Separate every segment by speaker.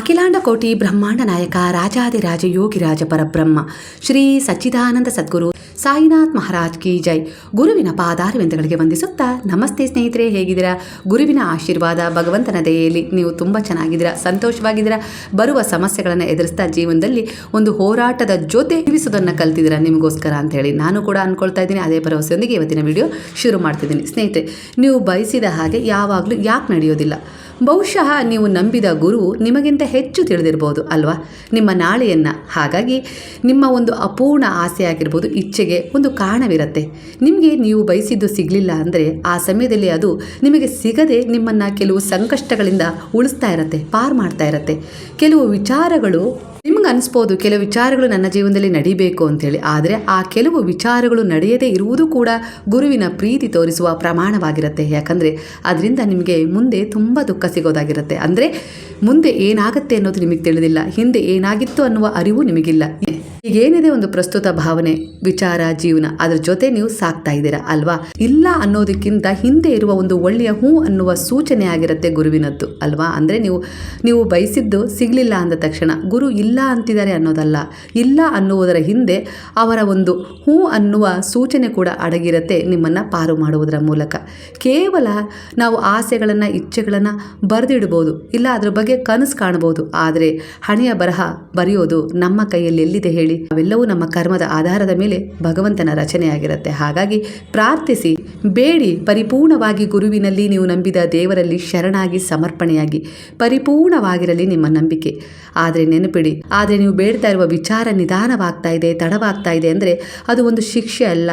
Speaker 1: ಅಖಿಲಾಂಡ ಕೋಟಿ ಬ್ರಹ್ಮಾಂಡ ನಾಯಕ ರಾಜಾದಿರಾಜ ಯೋಗಿರಾಜ ಪರಬ್ರಹ್ಮ ಶ್ರೀ ಸಚ್ಚಿದಾನಂದ ಸದ್ಗುರು ಸಾಯಿನಾಥ್ ಮಹಾರಾಜ್ ಕಿ ಜೈ. ಗುರುವಿನ ಪಾದಾರವಿಂದಗಳಿಗೆ ವಂದಿಸುತ್ತಾ ನಮಸ್ತೆ ಸ್ನೇಹಿತರೆ, ಹೇಗಿದ್ದೀರಾ? ಗುರುವಿನ ಆಶೀರ್ವಾದ, ಭಗವಂತನ ದಯೆಯಲ್ಲಿ ನೀವು ತುಂಬ ಚೆನ್ನಾಗಿದ್ದೀರಾ, ಸಂತೋಷವಾಗಿದ್ದೀರಾ. ಬರುವ ಸಮಸ್ಯೆಗಳನ್ನು ಎದುರಿಸ್ತಾ ಜೀವನದಲ್ಲಿ ಒಂದು ಹೋರಾಟದ ಜೊತೆ ಜೀವಿಸೋದನ್ನು ಕಲ್ತಿದ್ದೀರಾ ನಿಮಗೋಸ್ಕರ ಅಂತ ಹೇಳಿ ನಾನು ಕೂಡ ಅಂದ್ಕೊಳ್ತಾ ಇದ್ದೀನಿ. ಅದೇ ಭರವಸೆಯೊಂದಿಗೆ ಇವತ್ತಿನ ವಿಡಿಯೋ ಶುರು ಮಾಡ್ತಿದ್ದೀನಿ. ಸ್ನೇಹಿತರೆ, ನೀವು ಬಯಸಿದ ಹಾಗೆ ಯಾವಾಗಲೂ ಯಾಕೆ ನಡೆಯೋದಿಲ್ಲ? ಬಹುಶಃ ನೀವು ನಂಬಿದ ಗುರು ನಿಮಗಿಂತ ಹೆಚ್ಚು ತಿಳಿದಿರ್ಬೋದು ಅಲ್ವಾ, ನಿಮ್ಮ ನಾಳೆಯನ್ನು. ಹಾಗಾಗಿ ನಿಮ್ಮ ಒಂದು ಅಪೂರ್ಣ ಆಸೆ ಆಗಿರ್ಬೋದು, ಇಚ್ಛೆಗೆ ಒಂದು ಕಾರಣವಿರುತ್ತೆ. ನಿಮಗೆ ನೀವು ಬಯಸಿದ್ದು ಸಿಗಲಿಲ್ಲ ಅಂದರೆ ಆ ಸಮಯದಲ್ಲಿ ಅದು ನಿಮಗೆ ಸಿಗದೆ ನಿಮ್ಮನ್ನು ಕೆಲವು ಸಂಕಷ್ಟಗಳಿಂದ ಉಳಿಸ್ತಾ ಇರುತ್ತೆ, ಪಾರು ಮಾಡ್ತಾ ಇರುತ್ತೆ. ಕೆಲವು ವಿಚಾರಗಳು ನಿಮ್ಗೆ ಅನಿಸ್ಬೋದು, ಕೆಲವು ವಿಚಾರಗಳು ನನ್ನ ಜೀವನದಲ್ಲಿ ನಡಿಬೇಕು ಅಂತೇಳಿ. ಆದರೆ ಆ ಕೆಲವು ವಿಚಾರಗಳು ನಡೆಯದೇ ಇರುವುದು ಕೂಡ ಗುರುವಿನ ಪ್ರೀತಿ ತೋರಿಸುವ ಪ್ರಮಾಣವಾಗಿರುತ್ತೆ. ಯಾಕಂದರೆ ಅದರಿಂದ ನಿಮಗೆ ಮುಂದೆ ತುಂಬ ದುಃಖ ಸಿಗೋದಾಗಿರುತ್ತೆ. ಅಂದರೆ ಮುಂದೆ ಏನಾಗುತ್ತೆ ಅನ್ನೋದು ನಿಮಗೆ ತಿಳಿದಿಲ್ಲ, ಹಿಂದೆ ಏನಾಗಿತ್ತು ಅನ್ನುವ ಅರಿವು ನಿಮಗಿಲ್ಲ. ಈಗೇನಿದೆ ಒಂದು ಪ್ರಸ್ತುತ ಭಾವನೆ, ವಿಚಾರ, ಜೀವನ, ಅದ್ರ ಜೊತೆ ನೀವು ಸಾಕ್ತಾ ಇದ್ದೀರಾ ಅಲ್ವಾ? ಇಲ್ಲ ಅನ್ನೋದಕ್ಕಿಂತ ಹಿಂದೆ ಇರುವ ಒಂದು ಒಳ್ಳೆಯ ಹೂ ಅನ್ನುವ ಸೂಚನೆ ಆಗಿರುತ್ತೆ ಗುರುವಿನದ್ದು ಅಲ್ವಾ? ಅಂದರೆ ನೀವು ಬಯಸಿದ್ದು ಸಿಗಲಿಲ್ಲ ಅಂದ ತಕ್ಷಣ ಗುರು ಇಲ್ಲ ಅಂತಿದ್ದಾರೆ ಅನ್ನೋದಲ್ಲ. ಇಲ್ಲ ಅನ್ನುವುದರ ಹಿಂದೆ ಅವರ ಒಂದು ಹೂ ಅನ್ನುವ ಸೂಚನೆ ಕೂಡ ಅಡಗಿರುತ್ತೆ, ನಿಮ್ಮನ್ನು ಪಾರು ಮಾಡುವುದರ ಮೂಲಕ. ಕೇವಲ ನಾವು ಆಸೆಗಳನ್ನು, ಇಚ್ಛೆಗಳನ್ನು ಬರೆದಿಡ್ಬೋದು, ಇಲ್ಲ ಅದ್ರ ಬಗ್ಗೆ ಕನಸು ಕಾಣ್ಬೋದು. ಆದರೆ ಹಣೆಯ ಬರಹ ಬರೆಯೋದು ನಮ್ಮ ಕೈಯಲ್ಲಿ ಎಲ್ಲಿದೆ ಹೇಳಿ? ಅವೆಲ್ಲವೂ ನಮ್ಮ ಕರ್ಮದ ಆಧಾರದ ಮೇಲೆ ಭಗವಂತನ ರಚನೆಯಾಗಿರುತ್ತೆ. ಹಾಗಾಗಿ ಪ್ರಾರ್ಥಿಸಿ, ಬೇಡಿ, ಪರಿಪೂರ್ಣವಾಗಿ ಗುರುವಿನಲ್ಲಿ, ನೀವು ನಂಬಿದ ದೇವರಲ್ಲಿ ಶರಣಾಗಿ ಸಮರ್ಪಣೆಯಾಗಿ ಪರಿಪೂರ್ಣವಾಗಿರಲಿ ನಿಮ್ಮ ನಂಬಿಕೆ. ಆದರೆ ನೆನಪಿಡಿ, ಆದರೆ ನೀವು ಬೇಡ್ತಾ ಇರುವ ವಿಚಾರ ನಿಧಾನವಾಗ್ತಾ ಇದೆ, ತಡವಾಗ್ತಾ ಇದೆ ಅಂದರೆ ಅದು ಒಂದು ಶಿಕ್ಷೆ ಅಲ್ಲ,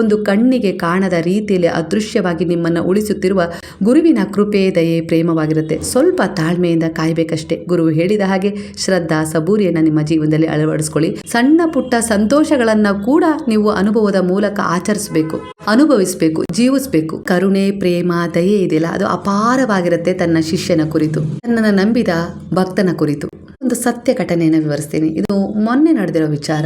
Speaker 1: ಒಂದು ಕಣ್ಣಿಗೆ ಕಾಣದ ರೀತಿಯಲ್ಲಿ ಅದೃಶ್ಯವಾಗಿ ನಿಮ್ಮನ್ನು ಉಳಿಸುತ್ತಿರುವ ಗುರುವಿನ ಕೃಪೆ, ದಯೆ, ಪ್ರೇಮವಾಗಿರುತ್ತೆ. ಸ್ವಲ್ಪ ತಾಳ್ಮೆಯಿಂದ ಕಾಯಬೇಕಷ್ಟೇ. ಗುರು ಹೇಳಿದ ಹಾಗೆ ಶ್ರದ್ಧಾ, ಸಬೂರಿಯನ್ನು ನಿಮ್ಮ ಜೀವನದಲ್ಲಿ ಅಳವಡಿಸ್ಕೊಳ್ಳಿ. ಸಣ್ಣ ಪುಟ್ಟ ಸಂತೋಷಗಳನ್ನು ಕೂಡ ನೀವು ಅನುಭವದ ಮೂಲಕ ಆಚರಿಸಬೇಕು, ಅನುಭವಿಸಬೇಕು, ಜೀವಿಸಬೇಕು. ಕರುಣೆ, ಪ್ರೇಮ, ದಯೆ ಇದೆಯಲ್ಲ, ಅದು ಅಪಾರವಾಗಿರುತ್ತೆ ತನ್ನ ಶಿಷ್ಯನ ಕುರಿತು, ತನ್ನನ್ನು ನಂಬಿದ ಭಕ್ತನ ಕುರಿತು. ಒಂದು ಸತ್ಯ ಘಟನೆಯನ್ನು ವಿವರಿಸ್ತೀನಿ. ಇದು ಮೊನ್ನೆ ನಡೆದಿರೋ ವಿಚಾರ.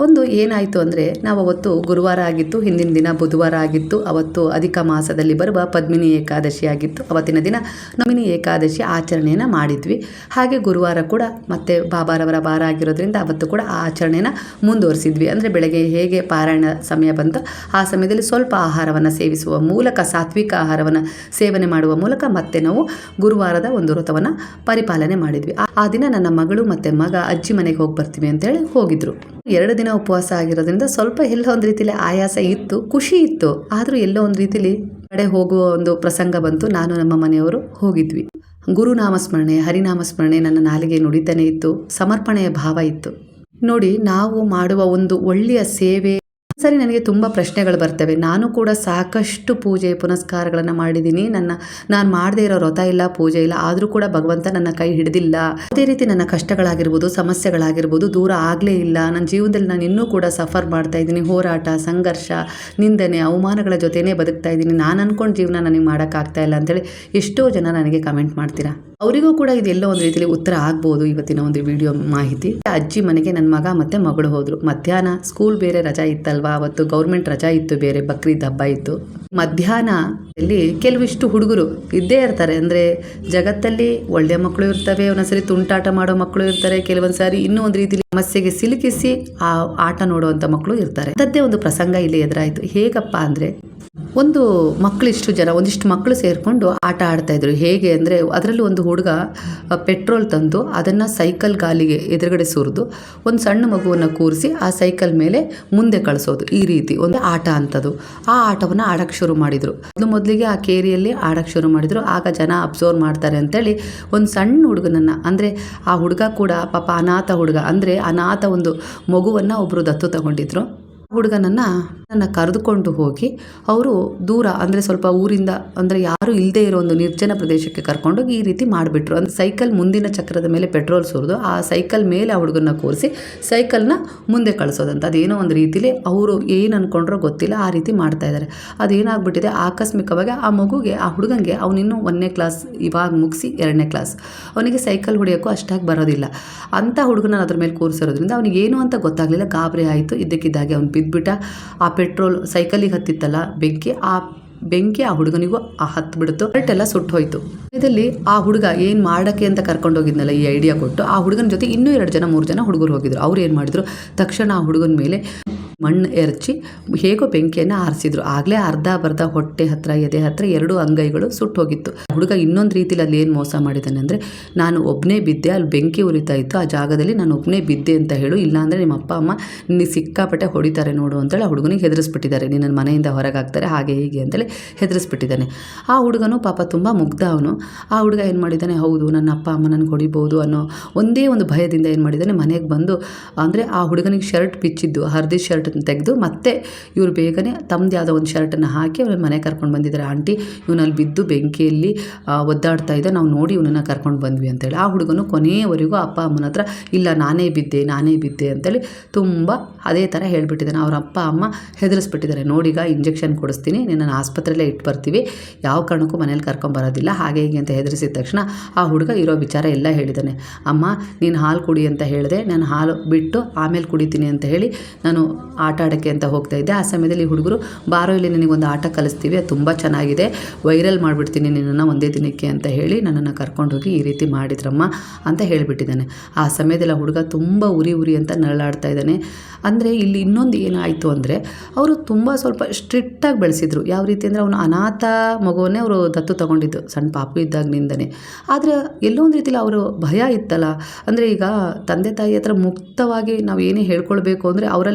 Speaker 1: ಒಂದು ಏನಾಯಿತು ಅಂದರೆ, ನಾವು ಅವತ್ತು ಗುರುವಾರ ಆಗಿತ್ತು, ಹಿಂದಿನ ದಿನ ಬುಧವಾರ ಆಗಿತ್ತು. ಅವತ್ತು ಅಧಿಕ ಮಾಸದಲ್ಲಿ ಬರುವ ಪದ್ಮಿನಿ ಏಕಾದಶಿ ಆಗಿತ್ತು. ಅವತ್ತಿನ ದಿನ ನಮಿನಿ ಏಕಾದಶಿ ಆಚರಣೆಯನ್ನು ಮಾಡಿದ್ವಿ. ಹಾಗೆ ಗುರುವಾರ ಕೂಡ ಮತ್ತೆ ಬಾಬಾರವರ ವಾರ ಆಗಿರೋದ್ರಿಂದ ಅವತ್ತು ಕೂಡ ಆ ಆಚರಣೆಯನ್ನು ಮುಂದುವರಿಸಿದ್ವಿ. ಅಂದರೆ ಬೆಳಗ್ಗೆ ಹೇಗೆ ಪಾರಾಯಣ ಸಮಯ ಬಂತು ಆ ಸಮಯದಲ್ಲಿ ಸ್ವಲ್ಪ ಆಹಾರವನ್ನು ಸೇವಿಸುವ ಮೂಲಕ, ಸಾತ್ವಿಕ ಆಹಾರವನ್ನು ಸೇವನೆ ಮಾಡುವ ಮೂಲಕ ಮತ್ತೆ ನಾವು ಗುರುವಾರದ ಒಂದು ವ್ರತವನ್ನು ಪರಿಪಾಲನೆ ಮಾಡಿದ್ವಿ. ಆ ದಿನ ನನ್ನ ಮಗಳು ಮತ್ತು ಮಗ ಅಜ್ಜಿ ಮನೆಗೆ ಹೋಗಿ ಬರ್ತೀವಿ ಅಂತೇಳಿ ಹೋಗಿದ್ರು. 2 ದಿನ ಉಪವಾಸ ಆಗಿರೋದ್ರಿಂದ ಸ್ವಲ್ಪ ಎಲ್ಲೋ ಒಂದು ರೀತಿಯಲ್ಲಿ ಆಯಾಸ ಇತ್ತು, ಖುಷಿ ಇತ್ತು. ಆದರೂ ಎಲ್ಲೋ ಒಂದು ರೀತಿಯಲ್ಲಿ ಕಡೆ ಹೋಗುವ ಒಂದು ಪ್ರಸಂಗ ಬಂತು. ನಾನು ನಮ್ಮ ಮನೆಯವರು ಹೋಗಿದ್ವಿ. ಗುರುನಾಮಸ್ಮರಣೆ, ಹರಿನಾಮಸ್ಮರಣೆ ನನ್ನ ನಾಲಿಗೆ ನುಡಿತಾನೆ ಇತ್ತು. ಸಮರ್ಪಣೆಯ ಭಾವ ಇತ್ತು. ನೋಡಿ, ನಾವು ಮಾಡುವ ಒಂದು ಒಳ್ಳೆಯ ಸೇವೆ, ಸರಿ, ನನಗೆ ತುಂಬ ಪ್ರಶ್ನೆಗಳು ಬರ್ತವೆ. ನಾನು ಕೂಡ ಸಾಕಷ್ಟು ಪೂಜೆ ಪುನಸ್ಕಾರಗಳನ್ನು ಮಾಡಿದ್ದೀನಿ. ನಾನು ಮಾಡದೇ ಇರೋ ವ್ರತ ಇಲ್ಲ, ಪೂಜೆ ಇಲ್ಲ. ಆದರೂ ಕೂಡ ಭಗವಂತ ನನ್ನ ಕೈ ಹಿಡಿದಿಲ್ಲ. ಅದೇ ರೀತಿ ನನ್ನ ಕಷ್ಟಗಳಾಗಿರ್ಬೋದು, ಸಮಸ್ಯೆಗಳಾಗಿರ್ಬೋದು ದೂರ ಆಗಲೇ ಇಲ್ಲ. ನನ್ನ ಜೀವನದಲ್ಲಿ ನಾನು ಇನ್ನೂ ಕೂಡ ಸಫರ್ ಮಾಡ್ತಾ ಇದ್ದೀನಿ. ಹೋರಾಟ, ಸಂಘರ್ಷ, ನಿಂದನೆ, ಅವಮಾನಗಳ ಜೊತೆನೇ ಬದುಕ್ತಾ ಇದ್ದೀನಿ. ನಾನು ಅಂದ್ಕೊಂಡು ಜೀವನ ನನಗೆ ಮಾಡೋಕ್ಕಾಗ್ತಾ ಇಲ್ಲ ಅಂತೇಳಿ ಎಷ್ಟೋ ಜನ ನನಗೆ ಕಮೆಂಟ್ ಮಾಡ್ತೀರಾ. ಅವರಿಗೂ ಕೂಡ ಇದೆಲ್ಲೋ ಒಂದು ರೀತಿಯಲ್ಲಿ ಉತ್ತರ ಆಗ್ಬೋದು ಇವತ್ತಿನ ಒಂದು ವಿಡಿಯೋ ಮಾಹಿತಿ. ಅಜ್ಜಿ ಮನೆಗೆ ನನ್ನ ಮಗ ಮತ್ತು ಮಗಳು ಹೋದರು. ಮಧ್ಯಾಹ್ನ ಸ್ಕೂಲ್ ಬೇರೆ ರಜಾ ಇತ್ತಲ್ವಾ, ಅವತ್ತು ಗೌರ್ಮೆಂಟ್ ರಜಾ ಇತ್ತು, ಬೇರೆ ಬಕ್ರೀದ್ ಹಬ್ಬ ಇತ್ತು. ಮಧ್ಯಾಹ್ನದಲ್ಲಿ ಕೆಲವಿಷ್ಟು ಹುಡುಗರು ಇದ್ದೇ ಇರ್ತಾರೆ. ಅಂದರೆ ಜಗತ್ತಲ್ಲಿ ಒಳ್ಳೆಯ ಮಕ್ಕಳು ಇರ್ತವೆ, ಒಂದೊಂದ್ಸರಿ ತುಂಟಾಟ ಮಾಡೋ ಮಕ್ಕಳು ಇರ್ತಾರೆ, ಕೆಲವೊಂದ್ಸಾರಿ ಇನ್ನೂ ಒಂದು ರೀತಿಯಲ್ಲಿ ಸಮಸ್ಯೆಗೆ ಸಿಲುಕಿಸಿ ಆ ಆಟ ನೋಡುವಂಥ ಮಕ್ಕಳು ಇರ್ತಾರೆ. ಅಂಥದ್ದೇ ಒಂದು ಪ್ರಸಂಗ ಇಲ್ಲಿ ಎದುರಾಯಿತು. ಹೇಗಪ್ಪ ಅಂದರೆ, ಒಂದು ಒಂದಿಷ್ಟು ಮಕ್ಕಳು ಸೇರಿಕೊಂಡು ಆಟ ಆಡ್ತಾ ಇದ್ರು. ಹೇಗೆ ಅಂದರೆ, ಅದರಲ್ಲಿ ಒಂದು ಹುಡುಗ ಪೆಟ್ರೋಲ್ ತಂದು ಅದನ್ನು ಸೈಕಲ್ ಗಾಲಿಗೆ ಎದುರುಗಡೆ ಸುರಿದು ಒಂದು ಸಣ್ಣ ಮಗುವನ್ನು ಕೂರಿಸಿ ಆ ಸೈಕಲ್ ಮೇಲೆ ಮುಂದೆ ಕಳಿಸೋದು, ಈ ರೀತಿ ಒಂದು ಆಟ ಅಂಥದ್ದು. ಆ ಆಟವನ್ನು ಆಡೋಕ್ಕೆ ಶುರು ಮಾಡಿದರು. ಮೊದಲಿಗೆ ಆ ಕೇರಿಯಲ್ಲಿ ಆಡೋಕ್ಕೆ ಶುರು ಮಾಡಿದರು. ಆಗ ಜನ ಅಬ್ಸರ್ವ್ ಮಾಡ್ತಾರೆ ಅಂತೇಳಿ ಒಂದು ಸಣ್ಣ ಹುಡುಗನನ್ನು, ಅಂದರೆ ಆ ಹುಡುಗ ಕೂಡ ಪಾಪ ಅನಾಥ ಹುಡುಗ, ಅಂದರೆ ಅನಾಥ ಒಂದು ಮಗುವನ್ನು ಒಬ್ಬರು ದತ್ತು ತಗೊಂಡಿದ್ರು. ಹುಡುಗನನ್ನು ಕರೆದುಕೊಂಡು ಹೋಗಿ ಅವರು ದೂರ, ಅಂದರೆ ಸ್ವಲ್ಪ ಊರಿಂದ, ಅಂದರೆ ಯಾರು ಇಲ್ಲದೆ ಇರೋ ಒಂದು ನಿರ್ಜನ ಪ್ರದೇಶಕ್ಕೆ ಕರ್ಕೊಂಡೋಗಿ ಈ ರೀತಿ ಮಾಡಿಬಿಟ್ರು. ಅಂದರೆ ಸೈಕಲ್ ಮುಂದಿನ ಚಕ್ರದ ಮೇಲೆ ಪೆಟ್ರೋಲ್ ಸುರಿದು ಆ ಸೈಕಲ್ ಮೇಲೆ ಆ ಹುಡುಗನ ಕೂರಿಸಿ ಸೈಕಲ್ನ ಮುಂದೆ ಕಳಿಸೋದಂತ. ಅದೇನೋ ಒಂದು ರೀತಿಲಿ ಅವರು ಏನು ಅಂದ್ಕೊಂಡ್ರೋ ಗೊತ್ತಿಲ್ಲ, ಆ ರೀತಿ ಮಾಡ್ತಾ ಇದ್ದಾರೆ. ಅದೇನಾಗ್ಬಿಟ್ಟಿದೆ, ಆಕಸ್ಮಿಕವಾಗಿ ಆ ಮಗುಗೆ, ಆ ಹುಡುಗನಿಗೆ, ಅವನಿನ್ನೂ 1ನೇ ಕ್ಲಾಸ್ ಇವಾಗ ಮುಗಿಸಿ 2ನೇ ಕ್ಲಾಸ್, ಅವನಿಗೆ ಸೈಕಲ್ ಹೊಡೆಯೋಕ್ಕೂ ಅಷ್ಟಾಗಿ ಬರೋದಿಲ್ಲ. ಅಂಥ ಹುಡುಗನ ಅದ್ರ ಮೇಲೆ ಕೂರಿಸಿರೋದ್ರಿಂದ ಅವನಿಗೇನು ಅಂತ ಗೊತ್ತಾಗಲಿಲ್ಲ, ಗಾಬರಿ ಆಯಿತು. ಇದ್ದಕ್ಕಿದ್ದಾಗೆ ಅವ್ನು ಬಿದ್ದುಬಿಟ್ಟ. ಆ ಪೆಟ್ರೋಲ್ ಸೈಕಲಿಗೆ ಹತ್ತಿತ್ತಲ್ಲ ಬೆಂಕಿ, ಆ ಬೆಂಕಿ ಆ ಹುಡುಗನಿಗೂ ಹತ್ಬಿಡ್ತು. ಎಲ್ಲ ಸುಟ್ಟು ಹೋಯ್ತು. ಇದರಲ್ಲಿ ಆ ಹುಡುಗ ಏನು ಮಾಡೋಕ್ಕೆ ಅಂತ ಕರ್ಕೊಂಡೋಗಿದ್ನಲ್ಲ ಈ ಐಡಿಯಾ ಕೊಟ್ಟು, ಆ ಹುಡುಗನ ಜೊತೆ ಇನ್ನೂ 2-3 ಜನ ಹುಡುಗರು ಹೋಗಿದ್ರು. ಅವ್ರು ಏನು ಮಾಡಿದ್ರು, ತಕ್ಷಣ ಆ ಹುಡುಗನ ಮೇಲೆ ಮಣ್ಣು ಎರಚಿ ಹೇಗೋ ಬೆಂಕಿಯನ್ನು ಆರಿಸಿದ್ರು. ಆಗಲೇ ಅರ್ಧ ಹೊಟ್ಟೆ ಹತ್ರ, ಎದೆ ಹತ್ರ 2 ಅಂಗೈಗಳು ಸುಟ್ಟು ಹೋಗಿತ್ತು. ಹುಡುಗ ಇನ್ನೊಂದು ರೀತಿಲಿ ಅಲ್ಲಿ ಏನು ಮೋಸ ಮಾಡಿದ್ದಾನೆ ಅಂದರೆ, ನಾನು ಒಬ್ಬನೇ ಬಿದ್ದೆ, ಅಲ್ಲಿ ಬೆಂಕಿ ಉರಿತಾ ಇತ್ತು, ಆ ಜಾಗದಲ್ಲಿ ನಾನು ಒಬ್ಬನೇ ಬಿದ್ದೆ ಅಂತ ಹೇಳು, ಇಲ್ಲಾಂದರೆ ನಿಮ್ಮ ಅಪ್ಪ ಅಮ್ಮ ನಿನಗೆ ಸಿಕ್ಕಾಪಟ್ಟೆ ಹೊಡಿತಾರೆ ನೋಡು ಅಂತೇಳಿ ಆ ಹುಡುಗನಿಗೆ ಹೆದರಿಸ್ಬಿಟ್ಟಿದ್ದಾರೆ. ನಿನ್ನ ಮನೆಯಿಂದ ಹೊರಗೆ ಹಾಕ್ತಾರೆ ಹಾಗೆ ಹೀಗೆ ಅಂತೇಳಿ ಹೆದರಿಸ್ಬಿಟ್ಟಿದ್ದಾನೆ. ಆ ಹುಡುಗನು ಪಾಪ ತುಂಬ ಮುಗ್ಧ ಅವನು. ಆ ಹುಡುಗ ಏನು ಮಾಡಿದ್ದಾನೆ, ಹೌದು ನನ್ನ ಅಪ್ಪ ಅಮ್ಮ ನನಗೆ ಹೊಡಿಬೋದು ಅನ್ನೋ ಒಂದೇ ಒಂದು ಭಯದಿಂದ ಏನು ಮಾಡಿದ್ದಾನೆ, ಮನೆಗೆ ಬಂದು ಅಂದರೆ ಆ ಹುಡುಗನಿಗೆ ಶರ್ಟ್ ಬಿಚ್ಚಿದ್ದು, ಹರಿದ ಶರ್ಟ್ ತೆಗೆದು ಮತ್ತೆ ಇವ್ರು ಬೇಗನೆ ತಮ್ಮದು ಯಾವುದೋ ಒಂದು ಶರ್ಟನ್ನು ಹಾಕಿ ಅವ್ರ ಮನೆ ಕರ್ಕೊಂಡು ಬಂದಿದ್ದಾರೆ. ಆಂಟಿ ಇವನಲ್ಲಿ ಬಿದ್ದು ಬೆಂಕಿಯಲ್ಲಿ ಒದ್ದಾಡ್ತಾ ಇದ್ದ, ನಾವು ನೋಡಿ ಇವನನ್ನು ಕರ್ಕೊಂಡು ಬಂದ್ವಿ ಅಂತೇಳಿ. ಆ ಹುಡುಗನು ಕೊನೆಯವರೆಗೂ ಅಪ್ಪ ಅಮ್ಮನ ಹತ್ರ ಇಲ್ಲ ನಾನೇ ಬಿದ್ದೆ ಅಂತೇಳಿ ತುಂಬ ಅದೇ ಥರ ಹೇಳ್ಬಿಟ್ಟಿದ್ದಾನೆ. ಅವ್ರ ಅಪ್ಪ ಅಮ್ಮ ಹೆದರಿಸ್ಬಿಟ್ಟಿದ್ದಾರೆ, ನೋಡೀಗ ಇಂಜೆಕ್ಷನ್ ಕೊಡಿಸ್ತೀನಿ, ನಿನ್ನನ್ನು ಆಸ್ಪತ್ರೆಯಲ್ಲೇ ಇಟ್ಟು ಬರ್ತೀವಿ, ಯಾವ ಕಾರಣಕ್ಕೂ ಮನೇಲಿ ಕರ್ಕೊಂಬರೋದಿಲ್ಲ ಹಾಗೆ ಹೀಗೆ ಅಂತ ಹೆದರಿಸಿದ ತಕ್ಷಣ ಆ ಹುಡುಗ ಇರೋ ವಿಚಾರ ಎಲ್ಲ ಹೇಳಿದ್ದಾನೆ. ಅಮ್ಮ ನೀನು ಹಾಲು ಕುಡಿ ಅಂತ ಹೇಳಿದೆ, ನಾನು ಹಾಲು ಬಿಟ್ಟು ಆಮೇಲೆ ಕುಡಿತೀನಿ ಅಂತ ಹೇಳಿ ನಾನು ಆಟ ಆಡೋಕ್ಕೆ ಅಂತ ಹೋಗ್ತಾ ಇದ್ದೆ. ಆ ಸಮಯದಲ್ಲಿ ಹುಡುಗರು ಬಾರೋ ಇಲ್ಲಿ ನಿನಗೊಂದು ಆಟ ಕಲಿಸ್ತೀವಿ, ಅದು ತುಂಬ ಚೆನ್ನಾಗಿದೆ, ವೈರಲ್ ಮಾಡಿಬಿಡ್ತೀನಿ ನಿನ್ನನ್ನು ಒಂದೇ ದಿನಕ್ಕೆ ಅಂತ ಹೇಳಿ ನನ್ನನ್ನು ಕರ್ಕೊಂಡೋಗಿ ಈ ರೀತಿ ಮಾಡಿದ್ರಮ್ಮ ಅಂತ ಹೇಳಿಬಿಟ್ಟಿದ್ದಾನೆ. ಆ ಸಮಯದಲ್ಲಿ ಹುಡುಗ ತುಂಬ ಉರಿ ಅಂತ ನರಳಾಡ್ತಾ ಇದ್ದಾನೆ. ಅಂದರೆ ಇಲ್ಲಿ ಇನ್ನೊಂದು ಏನಾಯಿತು ಅಂದರೆ, ಅವರು ತುಂಬ ಸ್ವಲ್ಪ ಸ್ಟ್ರಿಕ್ಟಾಗಿ ಬೆಳೆಸಿದ್ರು. ಯಾವ ರೀತಿ ಅಂದರೆ, ಅವನು ಅನಾಥ ಮಗುವನ್ನೇ ಅವರು ದತ್ತು ತಗೊಂಡಿದ್ದು ಸಣ್ಣ ಪಾಪು ಇದ್ದಾಗಿನಿಂದನೇ. ಆದರೆ ಎಲ್ಲೋ ಒಂದು ರೀತಿಯಲ್ಲಿ ಅವರು ಭಯ ಇತ್ತಲ್ಲ, ಅಂದರೆ ಈಗ ತಂದೆ ತಾಯಿ ಹತ್ರ ಮುಕ್ತವಾಗಿ ನಾವು ಏನೇ ಹೇಳ್ಕೊಳ್ಬೇಕು ಅಂದರೆ